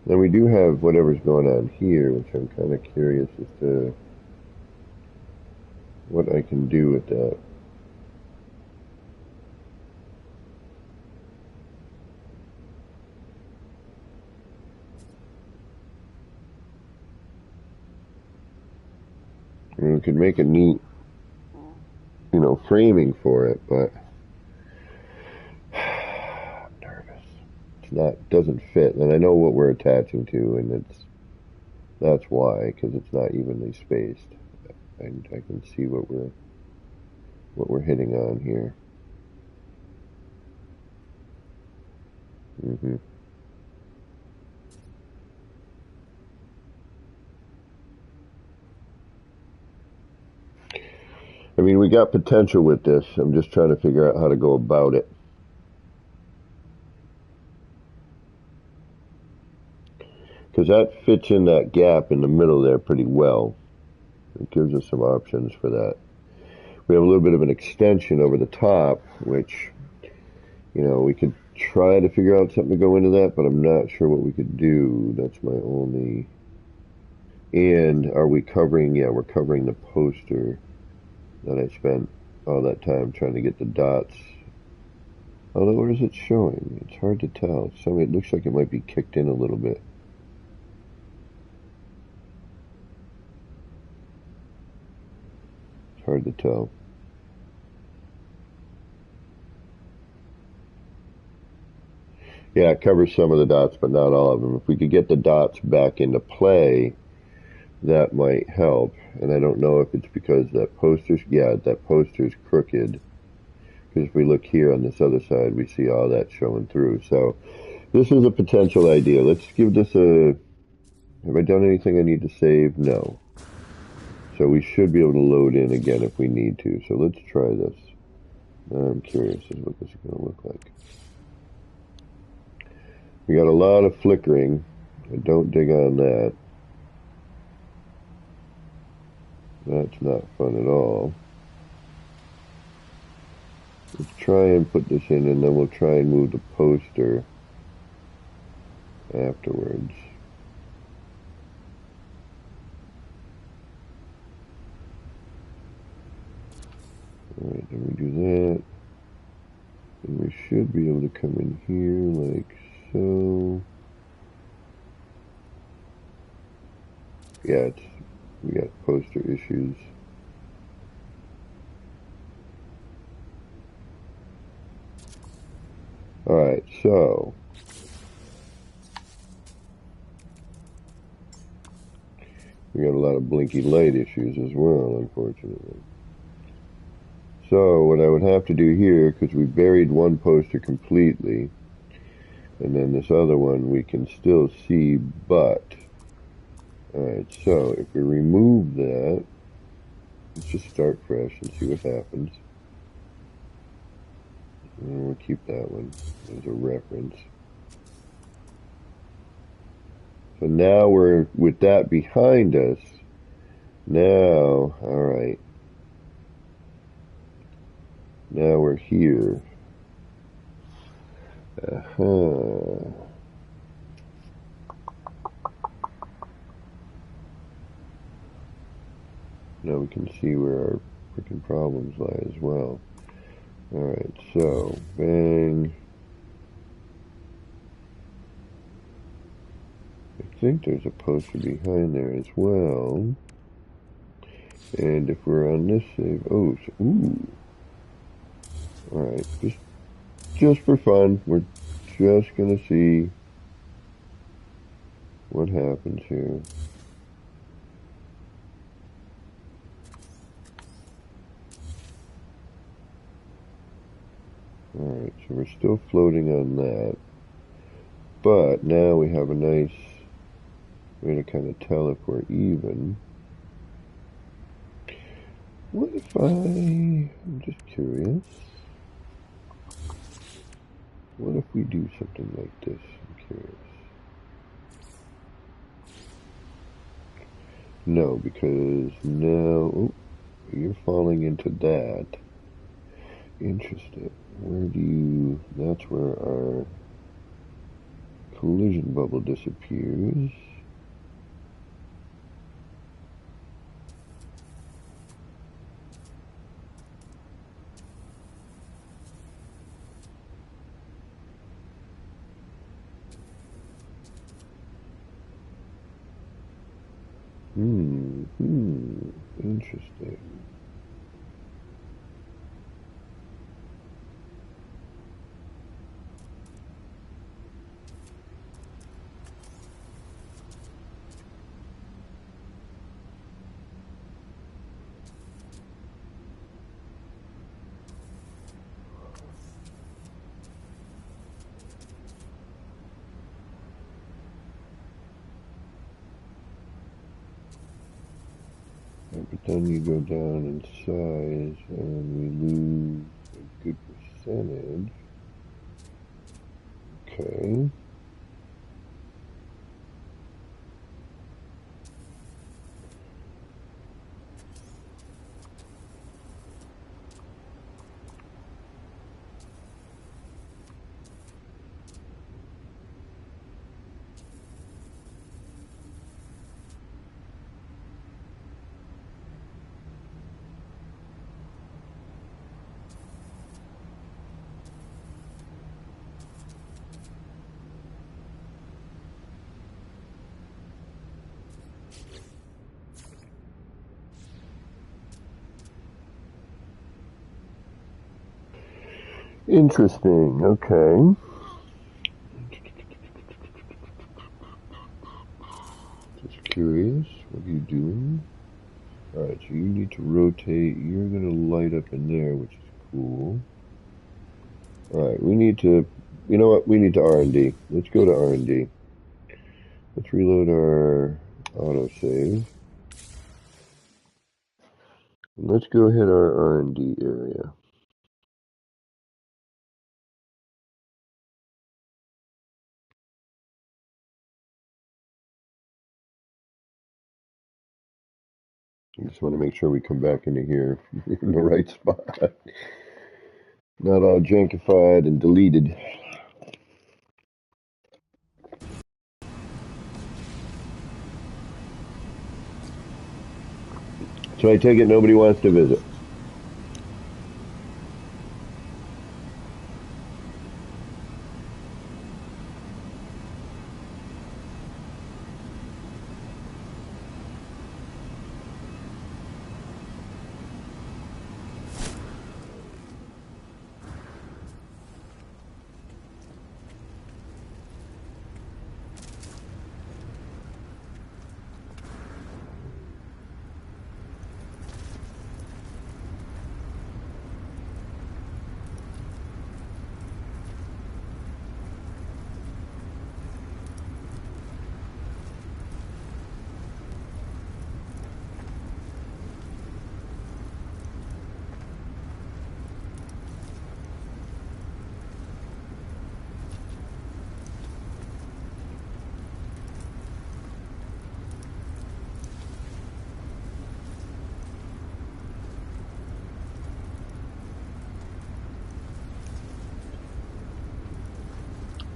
Speaker 1: Then we do have whatever's going on here, which I'm kind of curious as to what I can do with that. I mean, we could make a neat, framing for it, but I'm nervous. Doesn't fit, and I know what we're attaching to, and that's why, because it's not evenly spaced. And I can see what we're hitting on here. I mean, we got potential with this. I'm just trying to figure out how to go about it. Because that fits in that gap in the middle there pretty well. It gives us some options for that. We have a little bit of an extension over the top, which, we could try to figure out something to go into that, but I'm not sure what we could do. That's my only... And are we covering... Yeah, we're covering the poster that I spent all that time trying to get the dots. Although, where is it showing? It's hard to tell. It looks like it might be kicked in a little bit. It's hard to tell. Yeah, it covers some of the dots, but not all of them. If we could get the dots back into play, that might help. And I don't know if it's because that poster's crooked. Because if we look here on this other side, we see all that showing through. So this is a potential idea. Let's give this a... Have I done anything I need to save? No. So we should be able to load in again if we need to. So let's try this. I'm curious as what this is going to look like. We got a lot of flickering. Don't dig on that. That's not fun at all. Let's try and put this in, and then we'll try and move the poster afterwards. Alright, then we do that. And we should be able to come in here like so. Yeah, we got poster issues. Alright, so we got a lot of blinky light issues as well, unfortunately. So what I would have to do here, because we buried one poster completely, and then this other one we can still see, but alright, so if we remove that, let's just start fresh and see what happens. And we'll keep that one as a reference. So now we're, with that behind us, now, alright, now we're here. Now we can see where our freaking problems lie as well. Alright, so, bang. I think there's a poster behind there as well. And if we're on this save, oh, so, ooh. Alright, just for fun, we're just gonna see what happens here. Alright, so we're still floating on that. But now we have a nice way to kind of tell if we're even. What if I'm just curious. What if we do something like this? I'm curious. No, because now, oh, you're falling into that. Interesting. Where do you, that's where our collision bubble disappears. Interesting. But then you go down in size and we lose a good percentage. Okay. Interesting. Okay. Just curious. What are you doing? Alright, so you need to rotate. You're going to light up in there, which is cool. Alright, we need to, you know what? We need to R&D. Let's go to R&D. Let's reload our autosave. Let's go hit our R&D area. I just want to make sure we come back into here in the right spot. Not all jankified and deleted. So I take it nobody wants to visit.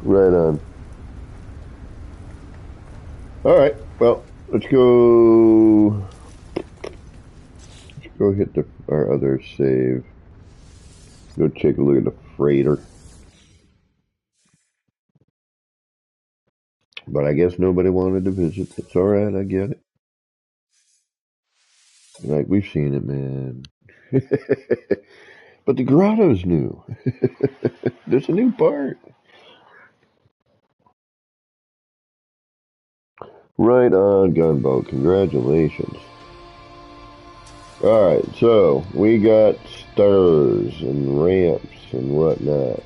Speaker 1: Right on. All right. Well, let's go. Let's go hit our other save. Go take a look at the freighter. But I guess nobody wanted to visit. It's all right. I get it. Like, we've seen it, man. But the grotto's new. There's a new part. Right on, Gunboat. Congratulations. Alright, so we got stairs and ramps and whatnot.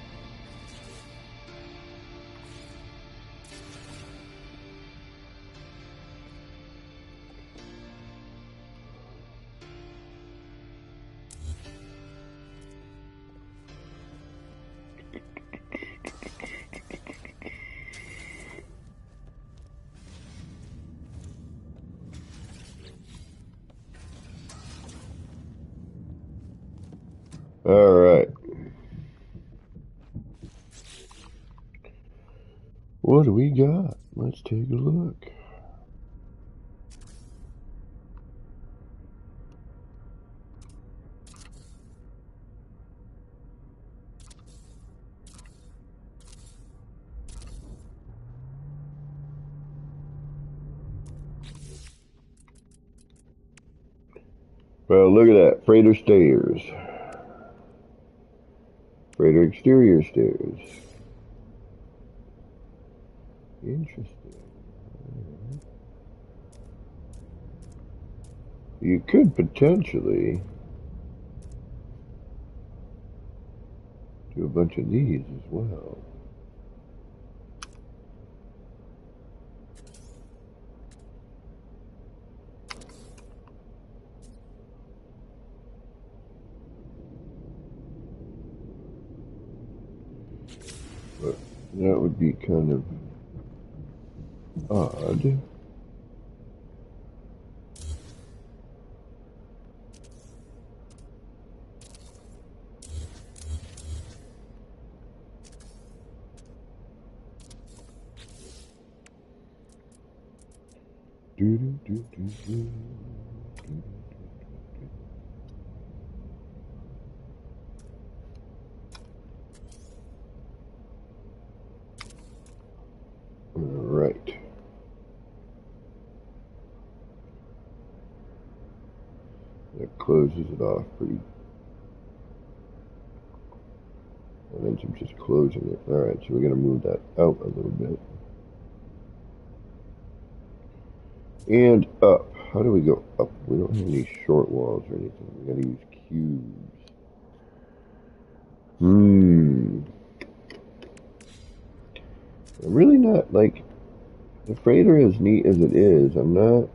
Speaker 1: Alright. What do we got? Let's take a look. Well, look at that. Freighter stairs. Freighter exterior stairs. Interesting. You could potentially do a bunch of these as well. But that would be kind of odd. Right. That closes it off pretty. And then I'm just closing it. Alright, so we're going to move that out a little bit. And up. How do we go up? We don't have any short walls or anything. We got to use cubes. I'm really not, like, the freighter, as neat as it is, I'm not,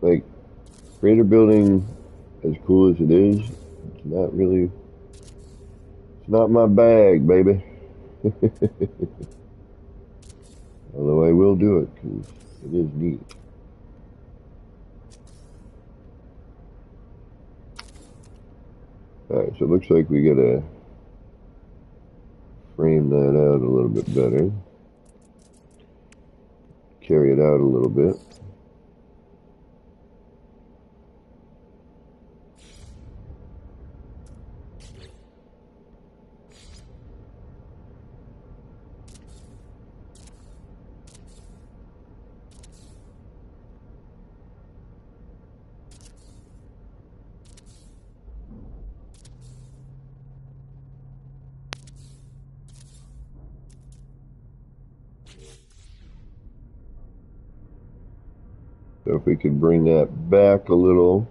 Speaker 1: like, freighter building, as cool as it is, it's not really, it's not my bag, baby. Although I will do it, because it is neat. Alright, so it looks like we gotta frame that out a little bit better. Carry it out a little bit. So if we could bring that back a little.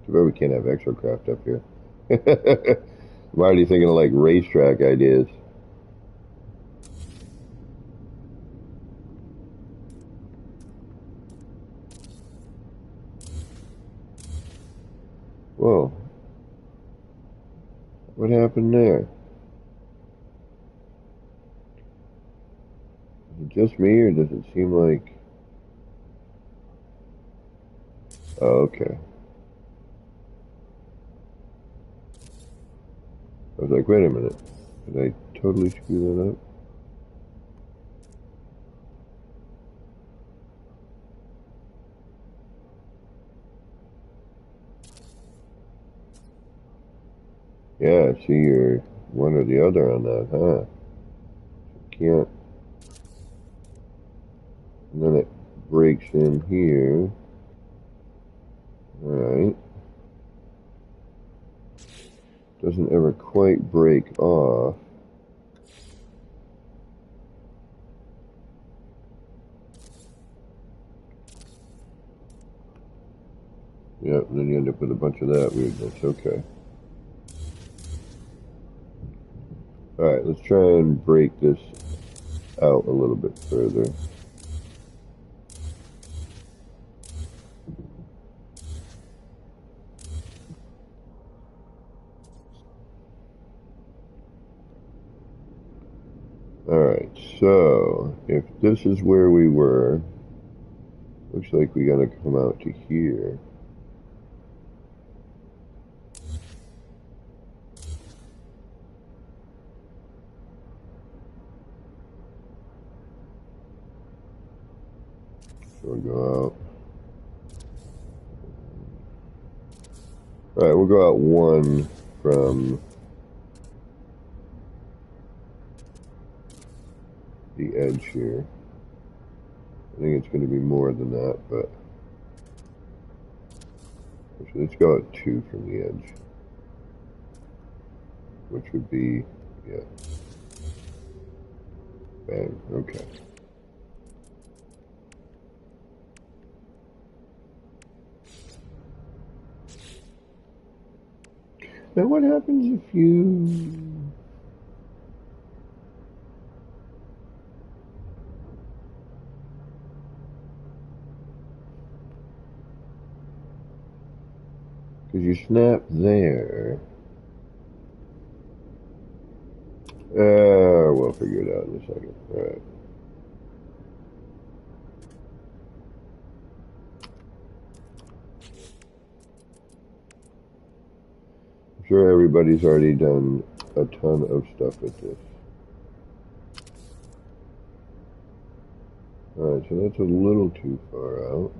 Speaker 1: Too bad we can't have exocraft up here. I'm already thinking of like racetrack ideas. Whoa. What happened there? Is it just me, or does it seem like... Oh, okay. I was like, wait a minute. Did I totally screw that up? Yeah, see, you're one or the other on that, huh? Can't. And then it breaks in here. Alright. Doesn't ever quite break off. Yep, and then you end up with a bunch of that weirdness. Okay. Alright, let's try and break this out a little bit further. Alright, so if this is where we were, looks like we gotta come out to here. So we'll go out. Alright, we'll go out one from the edge here. I think it's going to be more than that, but actually, let's go out two from the edge, which would be, yeah, bang, okay. Now what happens if you... Because you snap there. We'll figure it out in a second. Alright. I'm sure everybody's already done a ton of stuff with this. Alright, so that's a little too far out.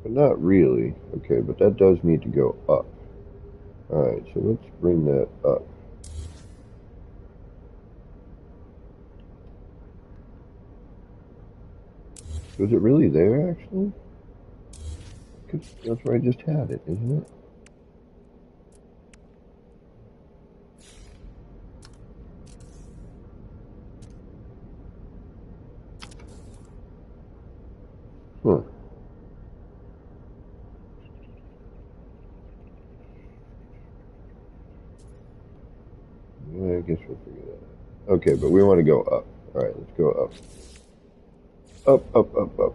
Speaker 1: But not really. Okay, but that does need to go up. Alright, so let's bring that up. Was it really there, actually? Because that's where I just had it, isn't it? Huh. Yeah, I guess we'll figure that out. Okay, but we want to go up. Alright, let's go up. Up, up, up, up.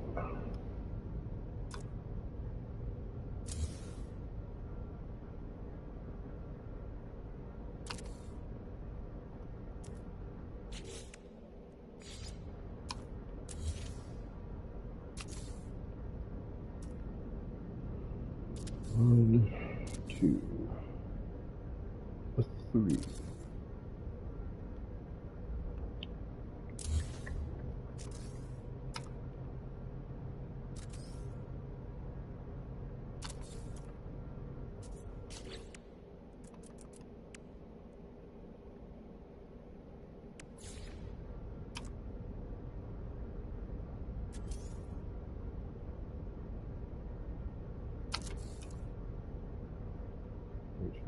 Speaker 1: One, two, a three.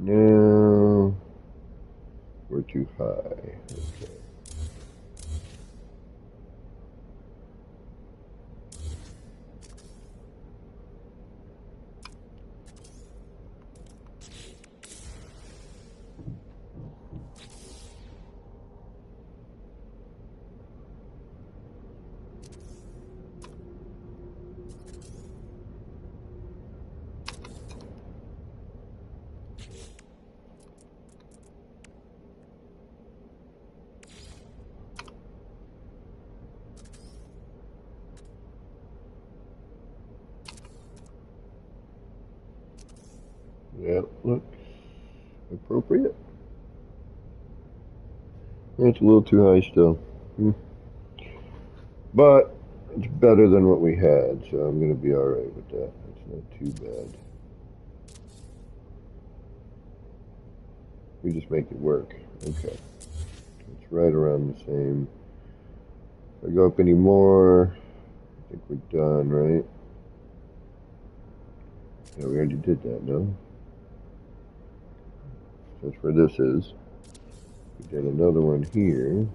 Speaker 1: Now we're too high. Okay. That looks appropriate? It's a little too high still. But it's better than what we had, so I'm going to be alright with that. It's not too bad. We just make it work. Okay. It's right around the same. If I go up any more, I think we're done, right? Yeah, we already did that, no? That's where this is. We did another one here.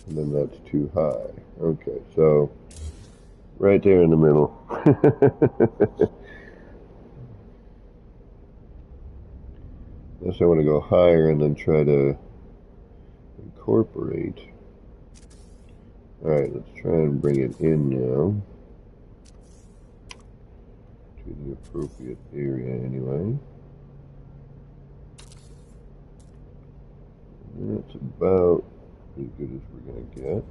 Speaker 1: And then that's too high. Okay, so right there in the middle. Unless I want to go higher and then try to incorporate. Alright, let's try and bring it in now. To the appropriate area anyway. And that's about as good as we're going to get.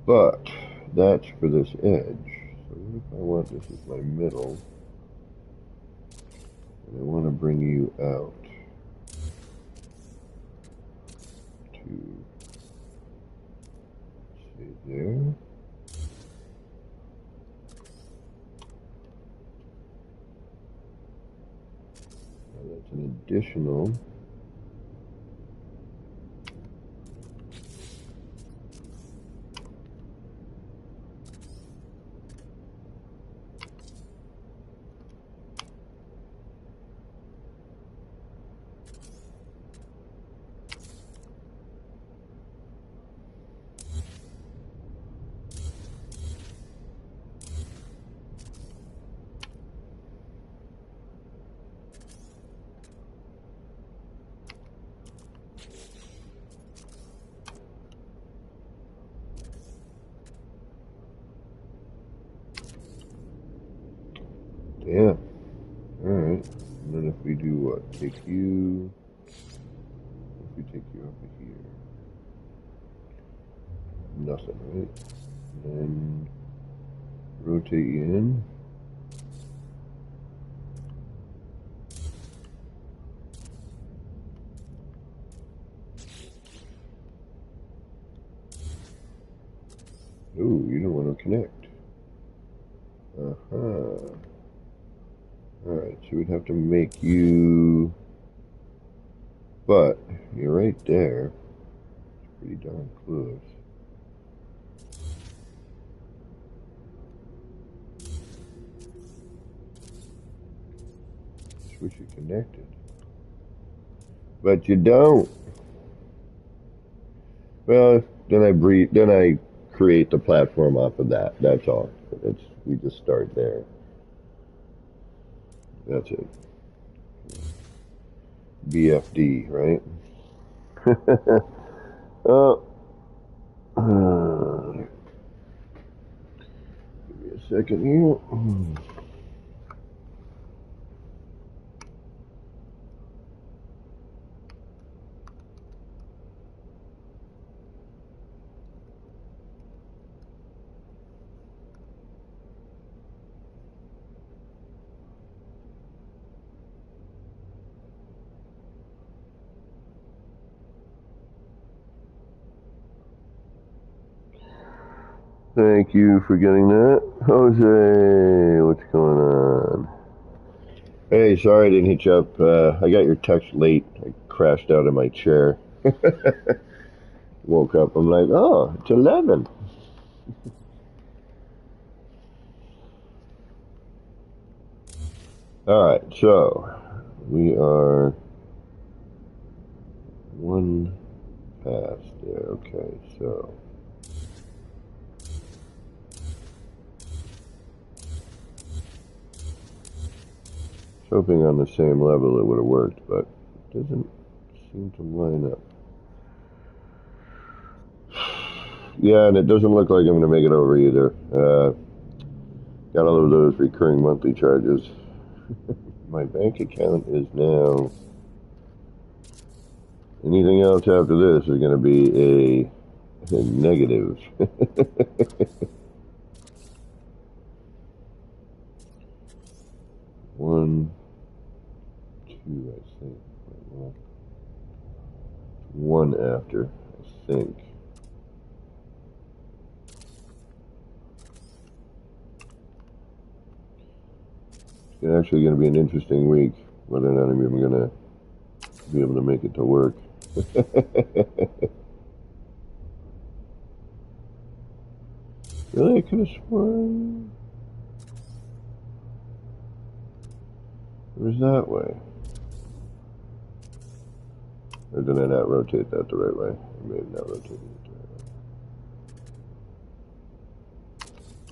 Speaker 1: But that's for this edge. So what if I want this as my middle? And I want to bring you out to, say, there. Now that's an additional. Yeah. Alright. And then if we do what? Take you. If we take you over here. Nothing, right? And then rotate you in. Ooh, you don't want to connect. Uh-huh. Alright, so we'd have to make you, but you're right there. It's pretty darn close. Just wish you connected. But you don't. Well, then I create the platform off of that. That's all. We just start there. That's it. BFD, right? Oh. Give me a second here. Thank you for getting that. Jose, what's going on? Hey, sorry I didn't hit you up. I got your text late. I crashed out of my chair. Woke up, I'm like, oh, it's 11. Alright, so we are one past there. Okay, so hoping on the same level it would have worked, but doesn't seem to line up. Yeah, and it doesn't look like I'm going to make it over either. Got all of those recurring monthly charges. My bank account is now... Anything else after this is going to be a negative. One, two, I think. Well, one after, I think. It's actually going to be an interesting week, whether or not I'm even going to be able to make it to work. Really, I could have sworn it was that way. Or did I not rotate that the right way? I may have not rotated it the right way.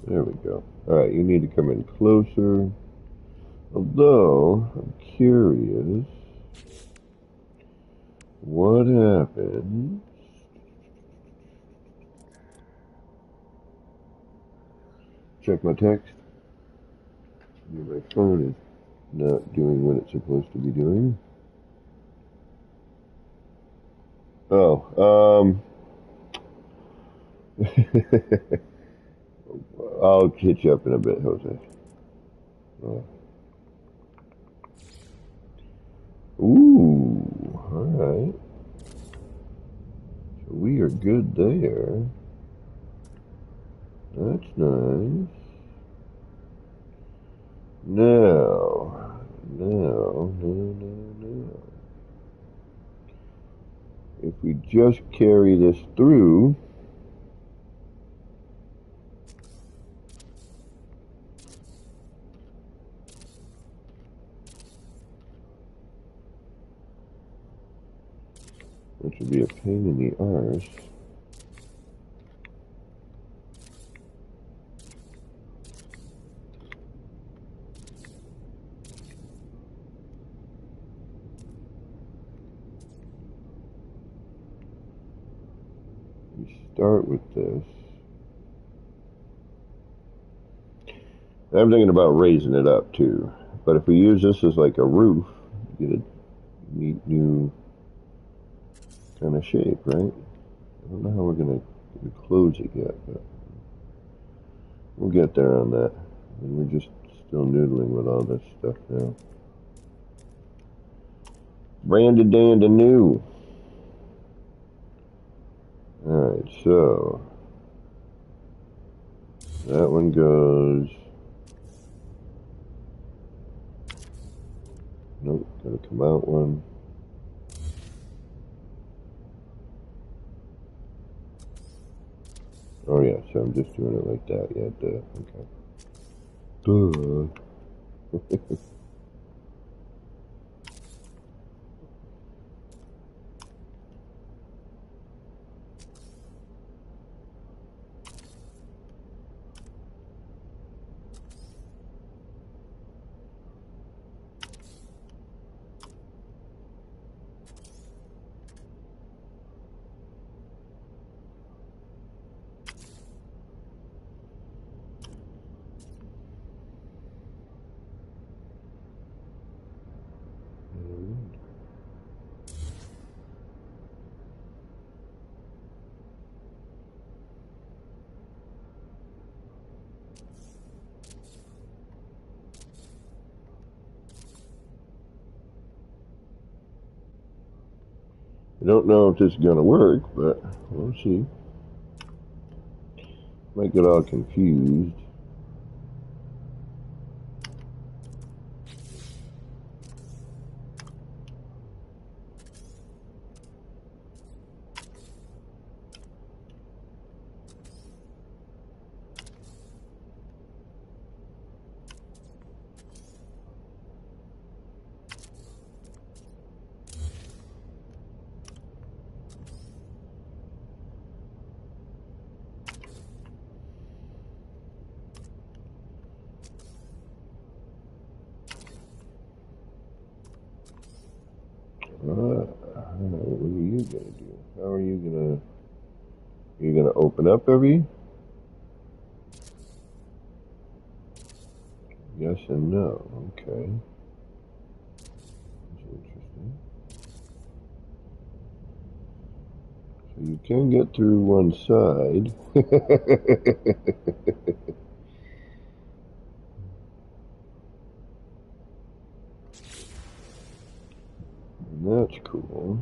Speaker 1: There we go. Alright, you need to come in closer. Although, I'm curious what happens check my text. My phone is not doing what it's supposed to be doing. Oh, I'll hit you up in a bit, Jose. Oh. Ooh, alright. So we are good there. That's nice. Now. If we just carry this through, which would be a pain in the arse. We start with this. I'm thinking about raising it up too. But if we use this as like a roof, you get a neat new kind of shape, right? I don't know how we're going to close it yet, but we'll get there on that. And we're just still noodling with all this stuff now. Branded dandy new. Alright, so that one goes. Nope, gotta come out one. Oh yeah, so I'm just doing it like that. Yeah, duh. Okay. Duh. I don't know if this is going to work, but we'll see. Might get all confused. gonna do? How are you gonna... You're gonna open up every... Yes and no. Okay. That's interesting. So you can get through one side. And that's cool.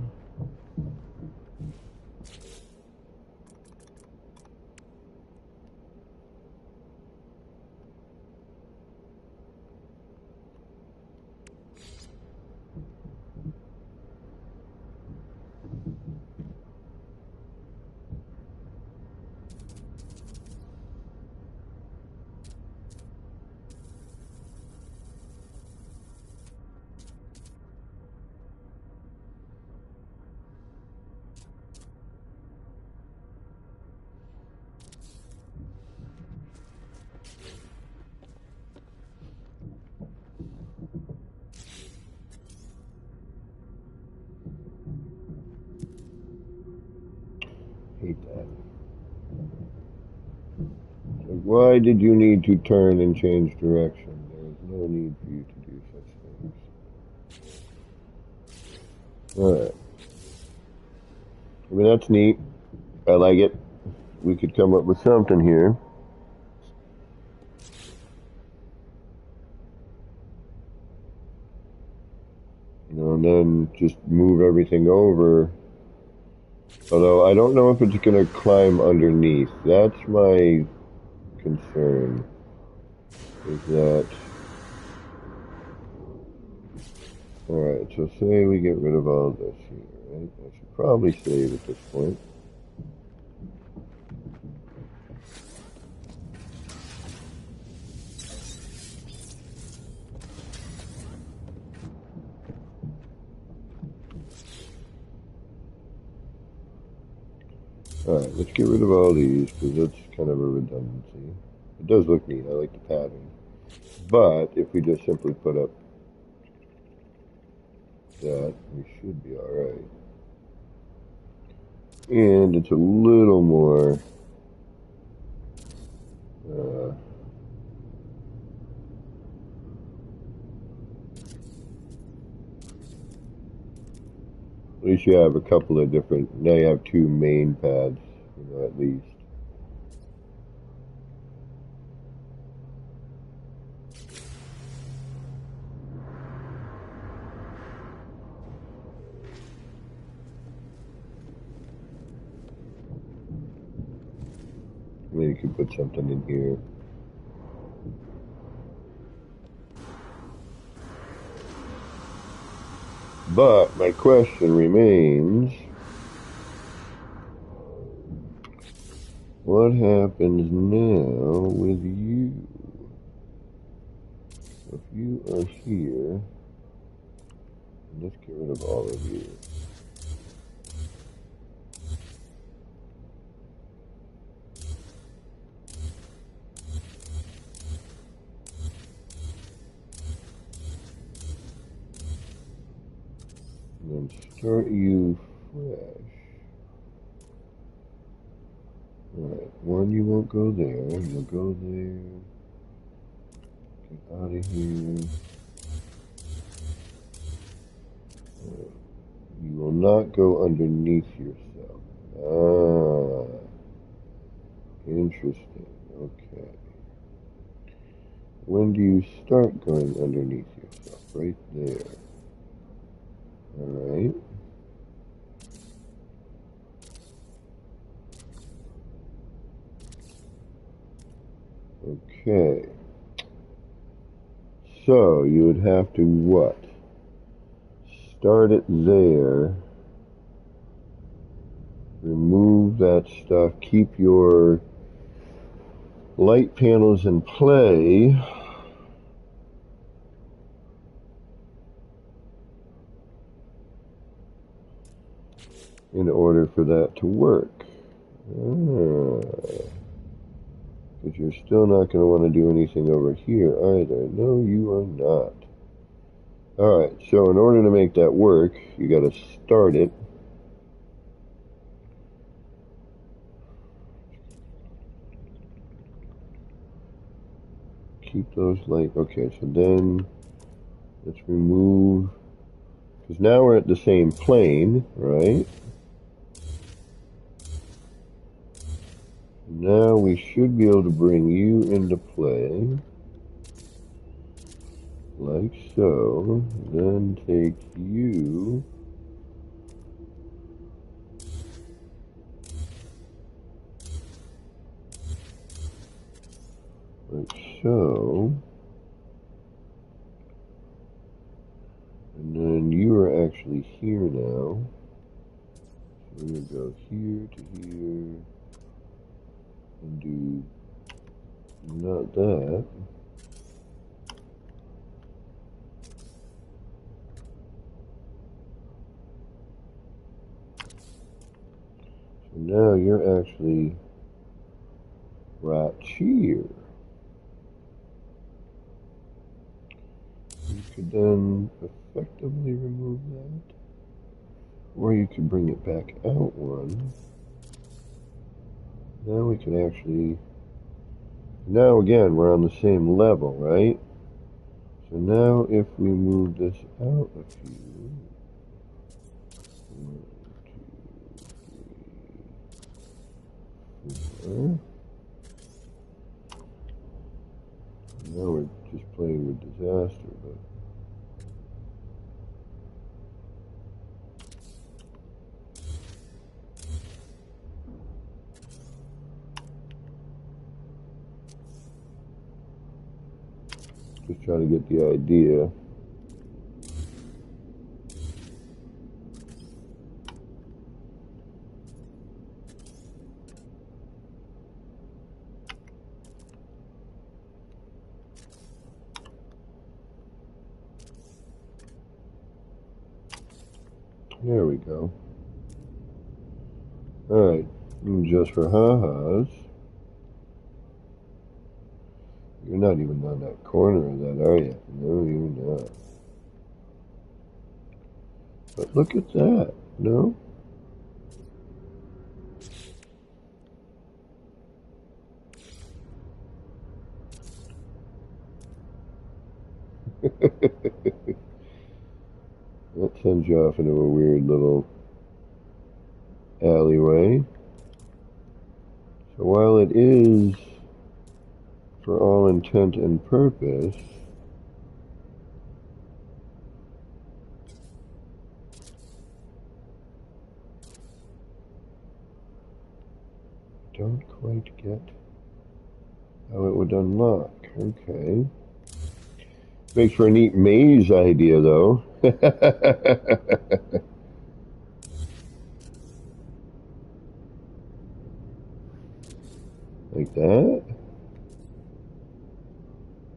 Speaker 1: Hate that. So why did you need to turn and change direction? There is no need for you to do such things. Alright. I mean, that's neat. I like it. We could come up with something here. You know, and then just move everything over. Although I don't know if it's going to climb underneath. That's my concern. Is that... Alright, so say we get rid of all this here, right? I should probably save at this point. Alright, let's get rid of all these, because that's kind of a redundancy. It does look neat, I like the pattern. But, if we just simply put up that, we should be alright. And it's a little more... at least you have a couple of different... Now you have two main pads, you know, at least. Maybe you could put something in here. But my question remains, what happens now with you? If you are here, let's get rid of all of you. And then start you fresh. Alright, one, you won't go there. You'll go there. Get out of here. Right. You will not go underneath yourself. Ah. Interesting. Okay. When do you start going underneath yourself? Right there. Alright. Okay. So, you would have to what? Start it there. Remove that stuff. Keep your light panels in play. In order for that to work. Because you're still not going to want to do anything over here either. No, you are not. Alright, so in order to make that work, you got to start it. keep those light. Okay, so then let's remove, because now we're at the same plane, right? Now we should be able to bring you into play, like so. Then take you, like so. And then you are actually here now. So we're going to go here to here and do not that. So now you're actually right here. You could then effectively remove that. Or you could bring it back out one. Now we can actually, now again we're on the same level, right? So now if we move this out a few, 1, 2, 3, 4. Now we're just playing with disaster, but just trying to get the idea. There we go. Alright, just for ha-has. You're not even on that corner of that, are you? No, you're not. But look at that, no? That sends you off into a weird little alleyway. So while it is, for all intent and purpose, don't quite get how it would unlock. Okay. Makes for a neat maze idea, though. Like that?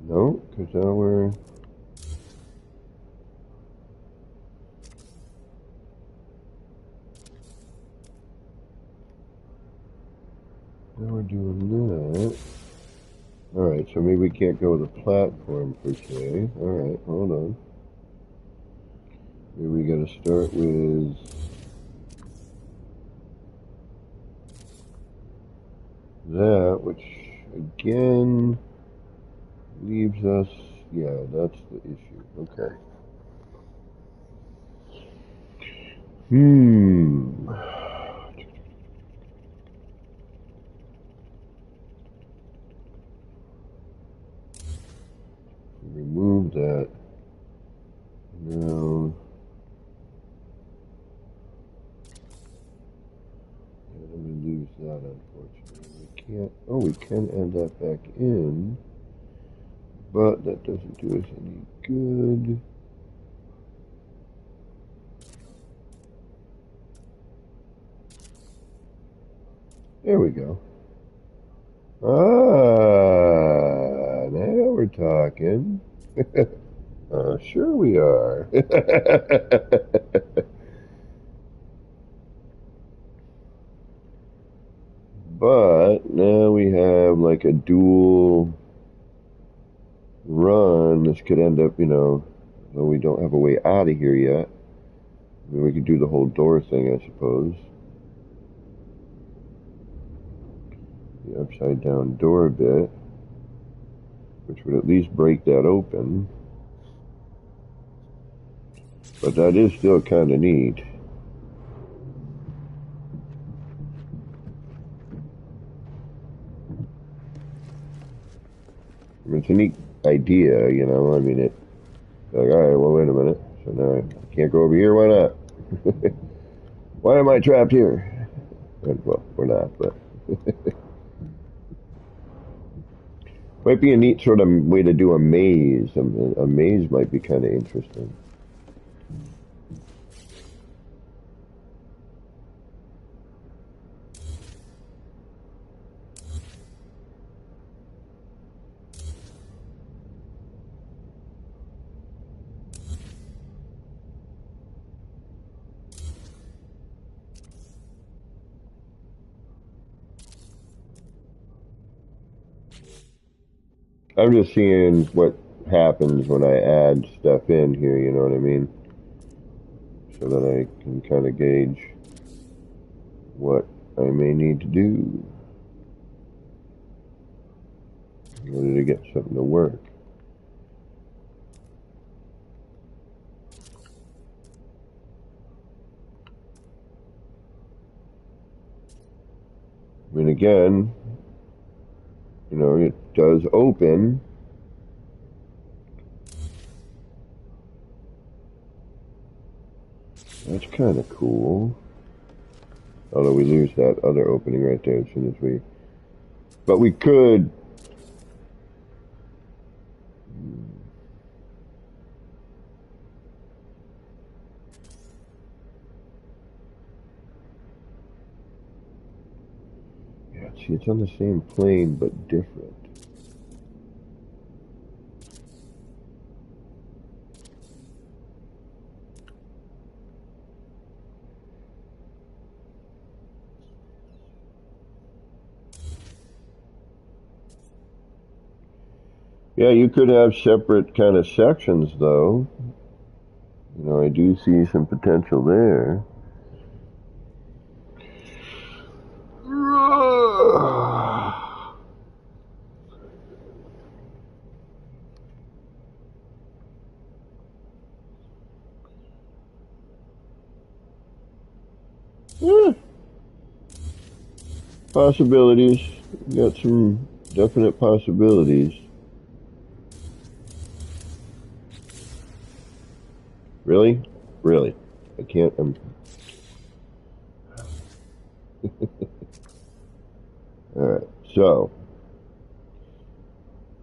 Speaker 1: No, because now we're... Now we're doing that. Alright, so maybe we can't go to the platform per se. Alright, hold on. Maybe we gotta start with... that, which again leaves us... yeah, that's the issue. Okay. Remove that. Now... I'm going to lose that, unfortunately. We can't... oh, we can add that back in. But that doesn't do us any good. There we go. Ah, now we're talking. Sure we are. But now we have like a dual run. This could end up, you know, though we don't have a way out of here yet. I mean, we could do the whole door thing, I suppose. The upside down door bit. which would at least break that open. But that is still kind of neat. I mean, it's a neat idea, you know. I mean, it's like, all right, well, wait a minute. So now I can't go over here. Why not? Why am I trapped here? Well, we're not, but might be a neat sort of way to do a maze. A maze might be kind of interesting. I'm just seeing what happens when I add stuff in here, you know what I mean? So that I can kind of gauge what I may need to do in order to get something to work. I mean, again, you know, it does open. That's kind of cool. Although we lose that other opening right there as soon as we... But we could... Yeah, see, it's on the same plane, but different. Yeah, you could have separate kind of sections, though. You know, I do see some potential there. Yeah, possibilities. You got some definite possibilities. Really? Really? I can't... Alright, so...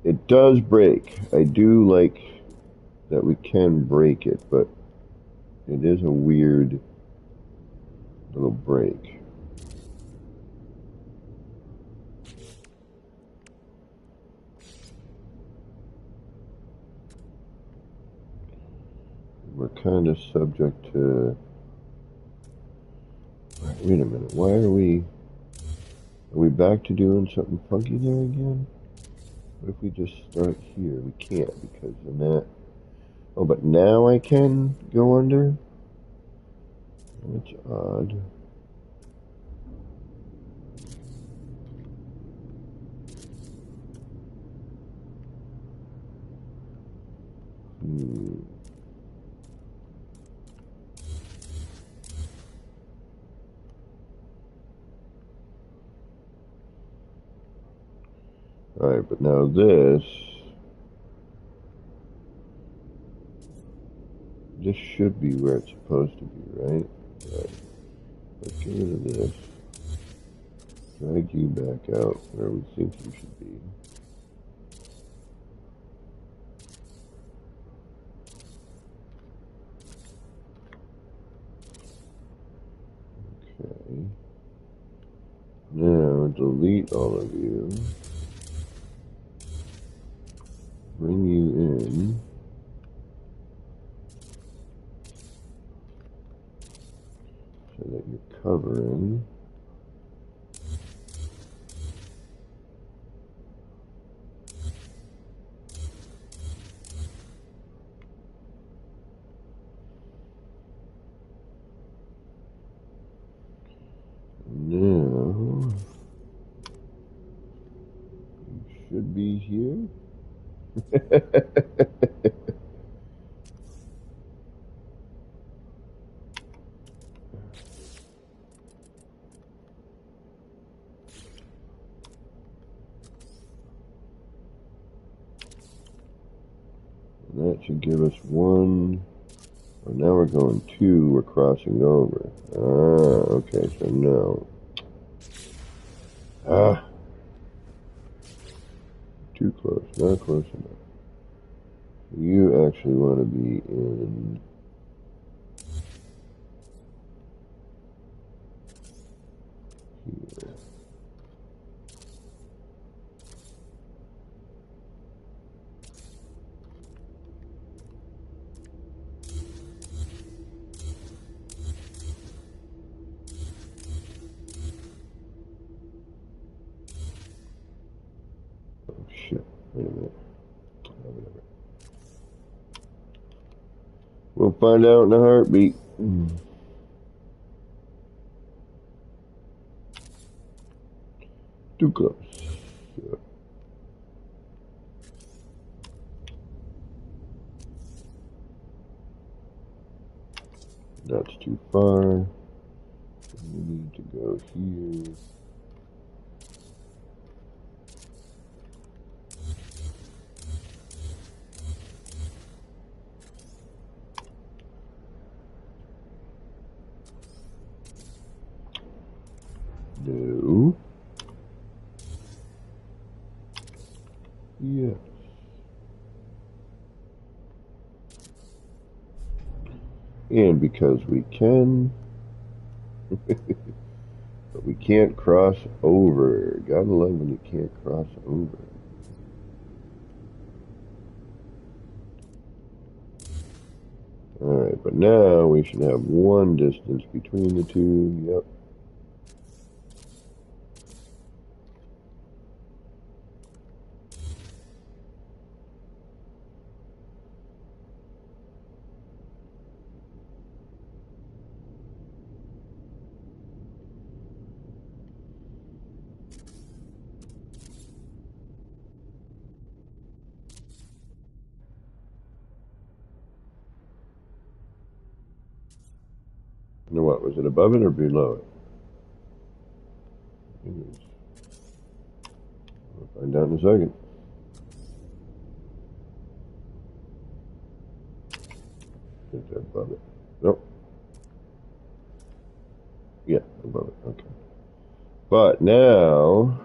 Speaker 1: It does break. I do like that we can break it, but it is a weird little break. We're kind of subject to... Wait a minute, why are we... Are we back to doing something funky there again? What if we just start here? We can't because of that. Oh, but now I can go under? That's odd. Alright, but now this should be where it's supposed to be, right? Right. Let's get rid of this. Drag you back out where we think you should be. Okay. Now delete all of you. Bring you in. So that you're covering. Now, you should be here. That should give us one. Oh, now we're going two. We're crossing over. Ah, okay. So no. Ah, too close. Not close enough. You actually want to be in here. Oh shit. Wait a minute. Oh, whatever. We'll find out in a heartbeat. Too close. So. That's too far. We need to go here. No. Yes. And because we can, but we can't cross over. Gotta love when you can't cross over. Alright, but now we should have one distance between the two. Yep. Now what, was it above it or below it? We'll find out in a second. Is that above it? Nope. Yeah, above it. Okay. But now